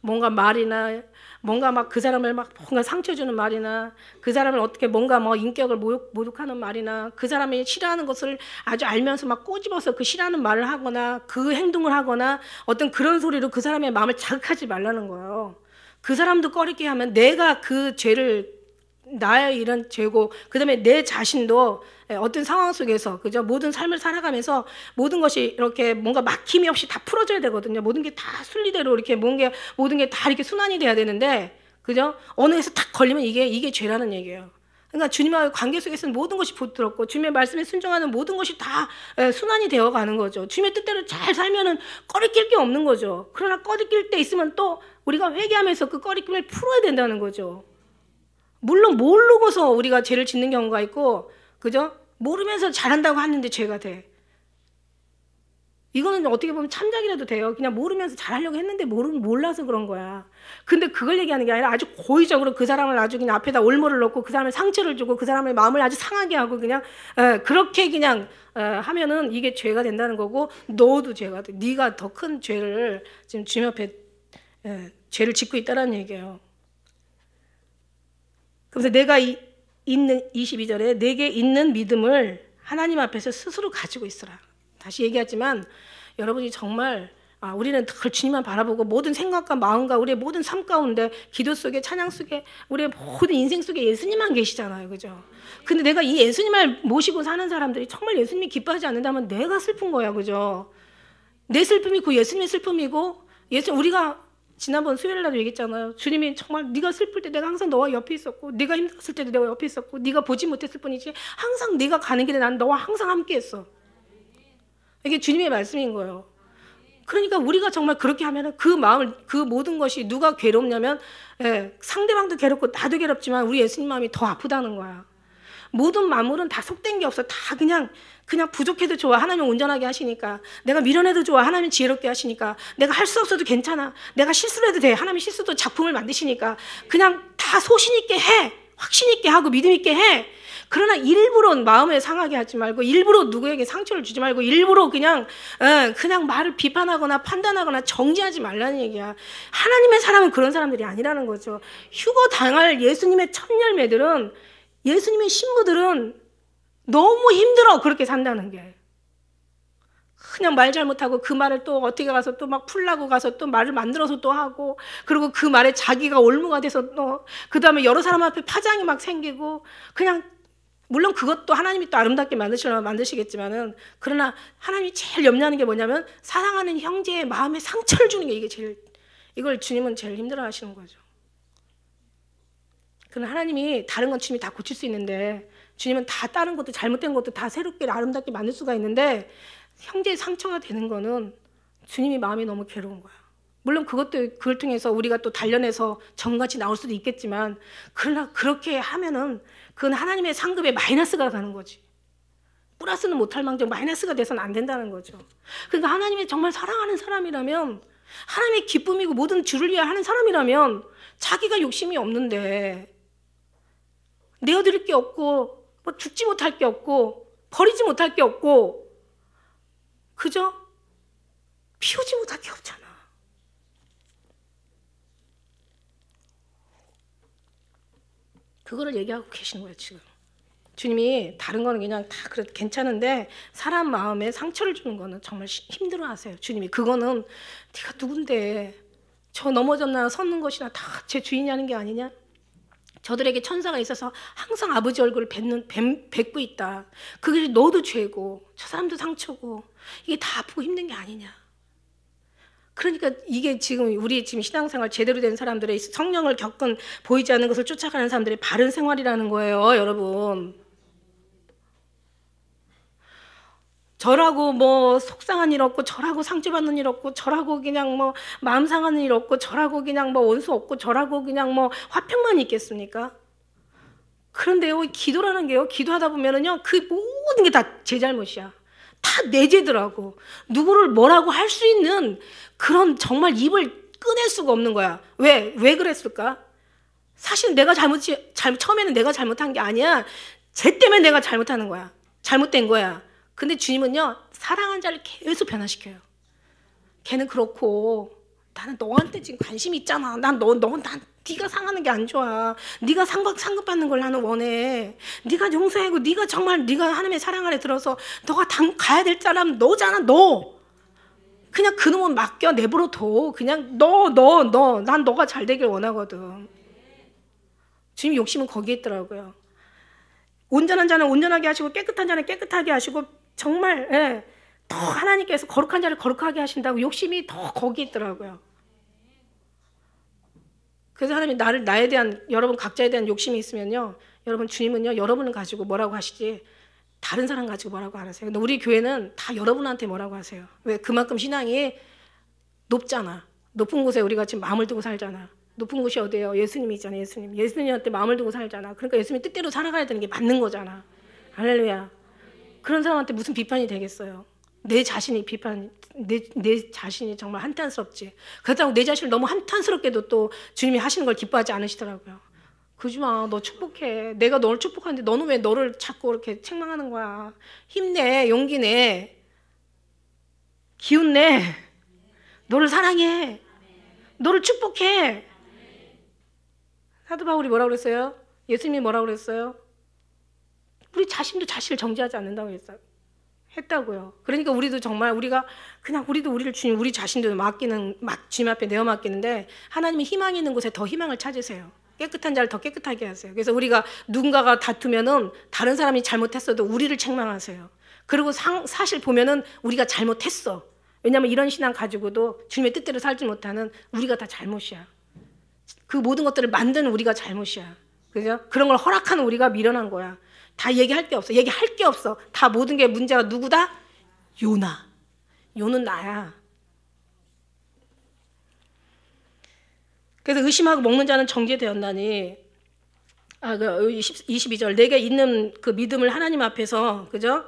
뭔가 말이나 뭔가 막 그 사람을 막 뭔가 상처 주는 말이나 그 사람을 어떻게 뭔가 뭐 인격을 모독하는 말이나 그 사람이 싫어하는 것을 아주 알면서 막 꼬집어서 그 싫어하는 말을 하거나 그 행동을 하거나 어떤 그런 소리로 그 사람의 마음을 자극하지 말라는 거예요. 그 사람도 꺼리게 하면 내가 그 죄를 나의 이런 죄고 그다음에 내 자신도 어떤 상황 속에서 그죠? 모든 삶을 살아가면서 모든 것이 이렇게 뭔가 막힘이 없이 다 풀어져야 되거든요. 모든 게 다 순리대로 이렇게 모든 게 다 이렇게 순환이 돼야 되는데 그죠? 어느 에서 탁 걸리면 이게 죄라는 얘기예요. 그러니까 주님과의 관계 속에서는 모든 것이 부드럽고 주님의 말씀에 순종하는 모든 것이 다 순환이 되어 가는 거죠. 주님의 뜻대로 잘 살면은 꺼리낄 게 없는 거죠. 그러나 꺼리낄 때 있으면 또 우리가 회개하면서 그 꺼리낌을 풀어야 된다는 거죠. 물론 모르고서 우리가 죄를 짓는 경우가 있고 그죠? 모르면서 잘한다고 하는데 죄가 돼. 이거는 어떻게 보면 참작이라도 돼요. 그냥 모르면서 잘하려고 했는데 몰라서 그런 거야. 근데 그걸 얘기하는 게 아니라 아주 고의적으로 그 사람을 아주 그냥 앞에다 올무를 놓고 그 사람을 상처를 주고 그 사람의 마음을 아주 상하게 하고 그냥 그렇게 그냥 하면은 이게 죄가 된다는 거고 너도 죄가 돼. 네가 더 큰 죄를 지금 주님 앞에 죄를 짓고 있다는 얘기예요. 그래서 내가 있는 22절에 내게 있는 믿음을 하나님 앞에서 스스로 가지고 있어라. 다시 얘기하지만 여러분이 정말 우리는 늘 주님만 바라보고 모든 생각과 마음과 우리의 모든 삶 가운데 기도 속에 찬양 속에 우리의 모든 인생 속에 예수님만 계시잖아요. 그죠? 근데 내가 이 예수님을 모시고 사는 사람들이 정말 예수님이 기뻐하지 않는다면 내가 슬픈 거야. 그죠? 내 슬픔이 그 예수님의 슬픔이고 우리가 지난번 수요일 날도 얘기했잖아요. 주님이 정말 네가 슬플 때 내가 항상 너와 옆에 있었고 네가 힘들었을 때도 내가 옆에 있었고 네가 보지 못했을 뿐이지 항상 네가 가는 길에 난 너와 항상 함께 했어. 이게 주님의 말씀인 거예요. 그러니까 우리가 정말 그렇게 하면은 그 마음을 그 모든 것이 누가 괴롭냐면 상대방도 괴롭고 나도 괴롭지만 우리 예수님 마음이 더 아프다는 거야. 모든 만물은 다 속된 게 없어. 다 그냥 부족해도 좋아. 하나님 온전하게 하시니까. 내가 미련해도 좋아. 하나님 지혜롭게 하시니까. 내가 할 수 없어도 괜찮아. 내가 실수를 해도 돼. 하나님 실수도 작품을 만드시니까. 그냥 다 소신 있게 해. 확신 있게 하고 믿음 있게 해. 그러나 일부러 마음을 상하게 하지 말고 일부러 누구에게 상처를 주지 말고 일부러 그냥 말을 비판하거나 판단하거나 정지하지 말라는 얘기야. 하나님의 사람은 그런 사람들이 아니라는 거죠. 휴거 당할 예수님의 첫 열매들은 예수님의 신부들은 너무 힘들어. 그렇게 산다는 게. 그냥 말 잘못하고 그 말을 또 어떻게 가서 또 막 풀라고 가서 또 말을 만들어서 또 하고 그리고 그 말에 자기가 올무가 돼서 또 그 다음에 여러 사람 앞에 파장이 막 생기고 그냥 물론 그것도 하나님이 또 아름답게 만드시려면 만드시겠지만은 그러나 하나님이 제일 염려하는 게 뭐냐면 사랑하는 형제의 마음에 상처를 주는 게 이걸 주님은 제일 힘들어 하시는 거죠. 그러나 하나님이 다른 건 주님이 다 고칠 수 있는데 주님은 다 다른 것도 잘못된 것도 다 새롭게 아름답게 만들 수가 있는데 형제의 상처가 되는 거는 주님이 마음이 너무 괴로운 거야. 물론 그걸 통해서 우리가 또 단련해서 정같이 나올 수도 있겠지만 그러나 그렇게 하면은 그건 하나님의 상급에 마이너스가 가는 거지. 플러스는 못할 망정 마이너스가 돼서는 안 된다는 거죠. 그러니까 하나님이 정말 사랑하는 사람이라면 하나님의 기쁨이고 모든 주를 위해 하는 사람이라면 자기가 욕심이 없는데 내어드릴 게 없고 뭐 죽지 못할 게 없고 버리지 못할 게 없고 그죠? 피우지 못할 게 없잖아. 그거를 얘기하고 계시는 거예요 지금. 주님이 다른 거는 그냥 다 괜찮은데 사람 마음에 상처를 주는 거는 정말 힘들어하세요. 주님이 그거는 네가 누군데 저 넘어졌나 섰는 것이나 다 제 주인이 하는 게 아니냐. 저들에게 천사가 있어서 항상 아버지 얼굴을 뵙고 있다. 그게 너도 죄고 저 사람도 상처고 이게 다 아프고 힘든 게 아니냐. 그러니까 이게 지금 우리 지금 신앙생활 제대로 된 사람들의 성령을 겪은 보이지 않는 것을 쫓아가는 사람들의 바른 생활이라는 거예요, 여러분. 저라고 뭐 속상한 일 없고 저라고 상처받는 일 없고 저라고 그냥 뭐 마음 상하는 일 없고 저라고 그냥 뭐 원수 없고 저라고 그냥 뭐 화평만 있겠습니까? 그런데요, 기도라는 게요, 기도하다 보면은요, 그 모든 게 다 제 잘못이야. 다 내 죄더라고. 누구를 뭐라고 할 수 있는 그런 정말 입을 꺼낼 수가 없는 거야. 왜 그랬을까? 사실 내가 처음에는 내가 잘못한 게 아니야. 쟤 때문에 내가 잘못하는 거야. 잘못된 거야. 근데 주님은요, 사랑한 자를 계속 변화시켜요. 걔는 그렇고 나는 너한테 지금 관심이 있잖아. 난 네가 상하는 게 안 좋아. 네가 상급받는 걸 나는 원해. 네가 용서하고 네가 정말 네가 하나님의 사랑 아래 들어서 너가 가야 될 사람 너잖아. 너. 그냥 그놈은 맡겨 내버려 둬. 그냥 난 너가 잘 되길 원하거든. 주님 욕심은 거기에 있더라고요. 온전한 자는 온전하게 하시고 깨끗한 자는 깨끗하게 하시고 정말 더 하나님께서 거룩한 자를 거룩하게 하신다고 욕심이 더 거기에 있더라고요. 그래서 하나님이 나에 대한 여러분 각자에 대한 욕심이 있으면요, 여러분 주님은요 여러분을 가지고 뭐라고 하시지 다른 사람 가지고 뭐라고 안 하세요. 근데 우리 교회는 다 여러분한테 뭐라고 하세요. 왜? 그만큼 신앙이 높잖아. 높은 곳에 우리가 지금 마음을 두고 살잖아. 높은 곳이 어디예요? 예수님이잖아. 예수님한테 마음을 두고 살잖아. 그러니까 예수님 뜻대로 살아가야 되는 게 맞는 거잖아. 할렐루야. 그런 사람한테 무슨 비판이 되겠어요. 내 자신이 내 자신이 정말 한탄스럽지. 그렇다고 내 자신을 너무 한탄스럽게도 또 주님이 하시는 걸 기뻐하지 않으시더라고요. 그러지 마. 너 축복해. 내가 너를 축복하는데 너는 왜 너를 자꾸 이렇게 책망하는 거야. 힘내. 용기 내. 기운 내. 너를 사랑해. 너를 축복해. 사도 바울이 뭐라고 그랬어요? 예수님이 뭐라고 그랬어요? 우리 자신도 자신을 정죄하지 않는다고 했어요. 했다고요. 그러니까 우리도 정말 우리가 그냥 우리도 우리를 주님, 우리 자신도 주님 앞에 내어 맡기는데 하나님이 희망이 있는 곳에 더 희망을 찾으세요. 깨끗한 자를 더 깨끗하게 하세요. 그래서 우리가 누군가가 다투면은 다른 사람이 잘못했어도 우리를 책망하세요. 그리고 사실 보면은 우리가 잘못했어. 왜냐하면 이런 신앙 가지고도 주님의 뜻대로 살지 못하는 우리가 다 잘못이야. 그 모든 것들을 만드는 우리가 잘못이야. 그죠? 그런 걸 허락하는 우리가 미련한 거야. 다 얘기할 게 없어. 얘기할 게 없어. 다 모든 게 문제가 누구다? 요나. 요는 나야. 그래서 의심하고 먹는 자는 정죄되었나니 22절 내게 있는 그 믿음을 하나님 앞에서 그죠?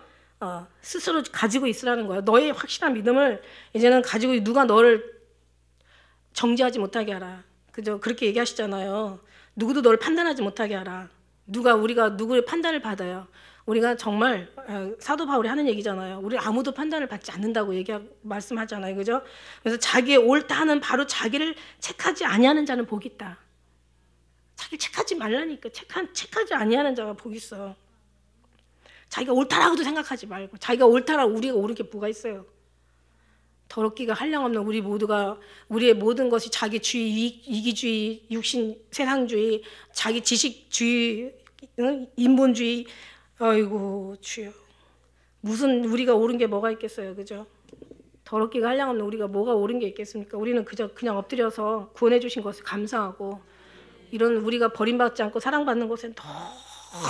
스스로 가지고 있으라는 거야. 너의 확실한 믿음을 이제는 가지고 누가 너를 정죄하지 못하게 하라. 그죠? 그렇게 얘기하시잖아요. 누구도 너를 판단하지 못하게 하라. 우리가 누구의 판단을 받아요. 우리가 정말 사도 바울이 하는 얘기잖아요. 우리 아무도 판단을 받지 않는다고 말씀하잖아요. 그죠? 그래서 자기의 옳다는 바로 자기를 책하지 아니하는 자는 복이 있다. 자기를 책하지 말라니까. 책하지 아니하는 자가 복이 있어. 자기가 옳다라고도 생각하지 말고 자기가 옳다라고 우리가 옳은 게 뭐가 있어요. 더럽기가 한량없는 우리 모두가 우리의 모든 것이 자기주의, 이기주의, 육신, 세상주의, 자기 지식주의, 인본주의. 아이고 주여. 무슨 우리가 옳은 게 뭐가 있겠어요. 그죠? 더럽기가 한량없는 우리가 뭐가 옳은 게 있겠습니까? 우리는 그냥 엎드려서 구원해 주신 것을 감사하고 이런 우리가 버림받지 않고 사랑받는 것에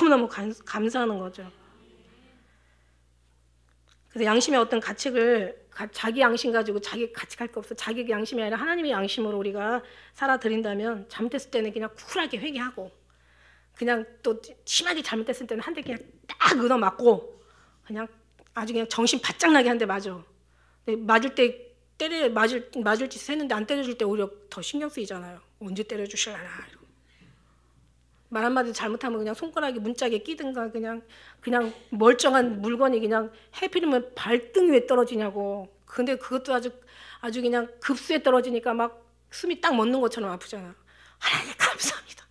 너무너무 감사하는 거죠. 그래서 양심의 어떤 가책을 자기 양심 가지고 자기 가책할 거 없어. 자기 양심이 아니라 하나님의 양심으로 우리가 살아드린다면 잘못했을 때는 그냥 쿨하게 회개하고 그냥 또 심하게 잘못했을 때는 한 대 그냥 딱 얻어맞고 그냥 아주 그냥 정신 바짝 나게 한 대 맞아. 맞을 때 맞을 짓 했는데 안 때려줄 때 오히려 더 신경 쓰이잖아요. 언제 때려주실라나 이러고. 말 한마디 잘못하면 그냥 손가락이 문짝에 끼든가 그냥 멀쩡한 물건이 그냥 해피르면 발등 위에 떨어지냐고. 근데 그것도 아주 그냥 급수에 떨어지니까 막 숨이 딱 멎는 것처럼 아프잖아. 하나님 감사합니다.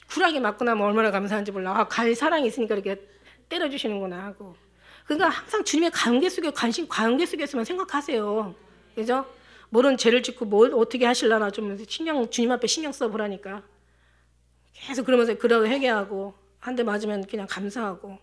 쿨하게 맞고 나면 얼마나 감사한지 몰라. 갈 사랑이 있으니까 이렇게 때려주시는구나 하고. 그러니까 항상 주님의 관계 속에서만 생각하세요. 그죠? 모른 죄를 짓고 뭘 어떻게 하실라나 좀 주님 앞에 신경 써보라니까. 계속 그러면서 그러고 회개하고 한 대 맞으면 그냥 감사하고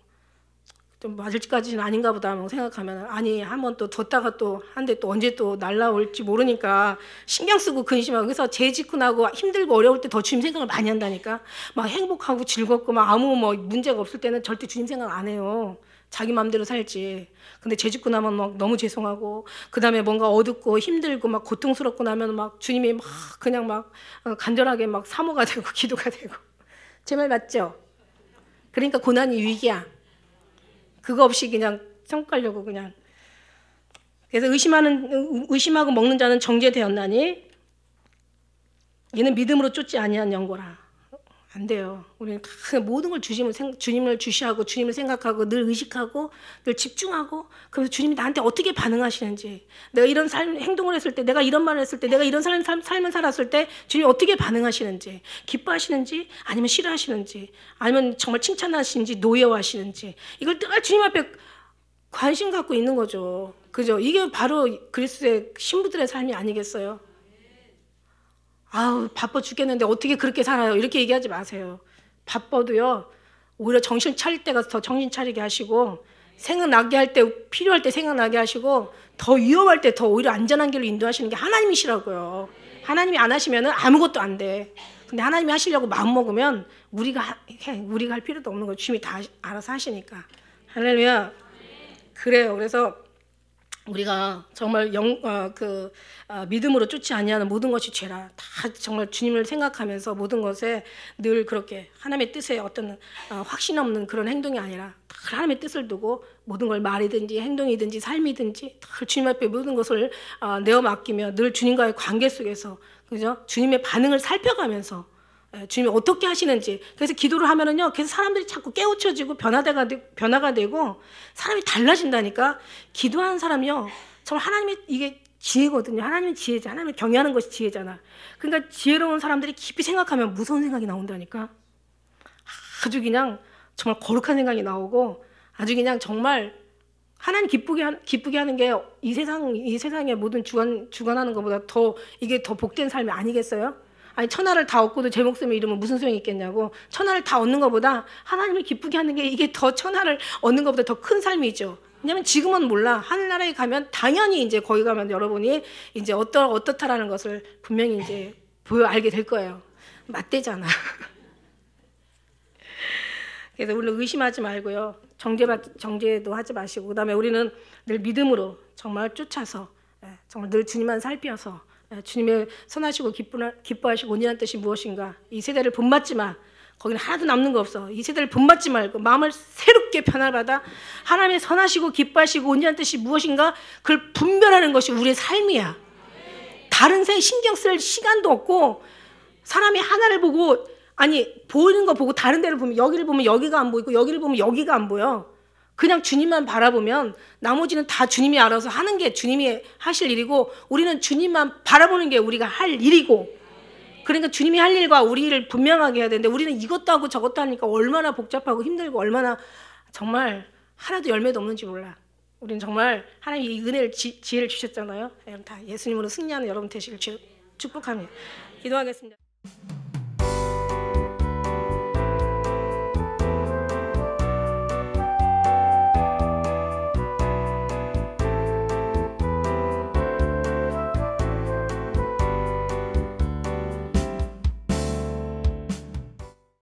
좀 맞을지까지는 아닌가 보다 하고 생각하면 아니 한번 또 뒀다가 또 한 대 또 언제 또 날라올지 모르니까 신경 쓰고 근심하고 그래서 죄 짓고 나고 힘들고 어려울 때 더 주님 생각을 많이 한다니까. 막 행복하고 즐겁고 막 아무 문제가 없을 때는 절대 주님 생각 안 해요. 자기 마음대로 살지. 근데 죄 짓고 나면 막 너무 죄송하고 그다음에 뭔가 어둡고 힘들고 막 고통스럽고 나면 막 주님이 막 그냥 막 간절하게 막 사모가 되고 기도가 되고. 제 말 맞죠? 그러니까 고난이 위기야. 그거 없이 그냥 성깔려고 그냥. 그래서 의심하고 먹는 자는 정죄되었나니 이는 믿음으로 쫓지 아니한 영고라. 안 돼요. 우리는 다 모든 걸 주님을 주시하고 주님을 생각하고 늘 의식하고 늘 집중하고 그래서 주님이 나한테 어떻게 반응하시는지 내가 이런 행동을 했을 때 내가 이런 말을 했을 때 내가 이런 삶을 살았을 때 주님이 어떻게 반응하시는지 기뻐하시는지 아니면 싫어하시는지 아니면 정말 칭찬하시는지 노여워하시는지 이걸 늘 주님 앞에 관심 갖고 있는 거죠. 그죠? 이게 바로 그리스도의 신부들의 삶이 아니겠어요? 아우 바빠 죽겠는데 어떻게 그렇게 살아요? 이렇게 얘기하지 마세요. 바빠도요 오히려 정신 차릴 때가 더 정신 차리게 하시고 생각나게 할 때 필요할 때 생각나게 하시고 더 위험할 때 더 오히려 안전한 길로 인도하시는 게 하나님이시라고요. 하나님이 안 하시면 아무것도 안 돼. 근데 하나님이 하시려고 마음먹으면 우리가 할 필요도 없는 거예요. 주님이 다 알아서 하시니까. 할렐루야. 그래요. 그래서 우리가 정말 믿음으로 쫓지 아니하는 모든 것이 죄라. 다 정말 주님을 생각하면서 모든 것에 늘 그렇게 하나님의 뜻에 어떤 확신 없는 그런 행동이 아니라 다 하나님의 뜻을 두고 모든 걸 말이든지 행동이든지 삶이든지 다 주님 앞에 모든 것을 내어 맡기며 늘 주님과의 관계 속에서 그죠? 주님의 반응을 살펴가면서 주님이 어떻게 하시는지. 그래서 기도를 하면은요, 그래서 사람들이 자꾸 깨우쳐지고 변화가 되고 사람이 달라진다니까. 기도하는 사람이요, 정말 하나님의 이게 지혜거든요. 하나님의 지혜지. 하나님을 경외하는 것이 지혜잖아. 그러니까 지혜로운 사람들이 깊이 생각하면 무서운 생각이 나온다니까. 아주 그냥 정말 거룩한 생각이 나오고 아주 그냥 정말 하나님 기쁘게 하는 게 이 세상의 모든 주관하는 것보다 더 이게 더 복된 삶이 아니겠어요? 아니 천하를 다 얻고도 제 목숨을 잃으면 무슨 소용이 있겠냐고. 천하를 다 얻는 것보다 하나님을 기쁘게 하는 게 이게 더 천하를 얻는 것보다 더 큰 삶이죠. 왜냐면 지금은 몰라. 하늘나라에 가면 당연히 이제 거기 가면 여러분이 이제 어떻다라는 것을 분명히 이제 알게 될 거예요. 맞대잖아. 그래서 우리는 의심하지 말고요. 정죄도 하지 마시고, 그다음에 우리는 늘 믿음으로 정말 쫓아서 정말 늘 주님만 살펴서 주님의 선하시고 기뻐하시고 온전한 뜻이 무엇인가. 이 세대를 본받지 마. 거기는 하나도 남는 거 없어. 이 세대를 본받지 말고 마음을 새롭게 변화받아 하나님의 선하시고 기뻐하시고 온전한 뜻이 무엇인가 그걸 분별하는 것이 우리의 삶이야. 다른 새 신경 쓸 시간도 없고, 사람이 하나를 보고 보이는 거 보고 다른 데를 보면 여기를 보면 여기가 안 보이고 여기를 보면 여기가 안 보여. 그냥 주님만 바라보면 나머지는 다 주님이 알아서 하는 게 주님이 하실 일이고, 우리는 주님만 바라보는 게 우리가 할 일이고, 그러니까 주님이 할 일과 우리 일을 분명하게 해야 되는데 우리는 이것도 하고 저것도 하니까 얼마나 복잡하고 힘들고 얼마나 정말 하나도 열매도 없는지 몰라. 우리는 정말 하나님이 이 은혜를 지혜를 주셨잖아요. 여러분 다 예수님으로 승리하는 여러분 되시길 축복합니다. 기도하겠습니다.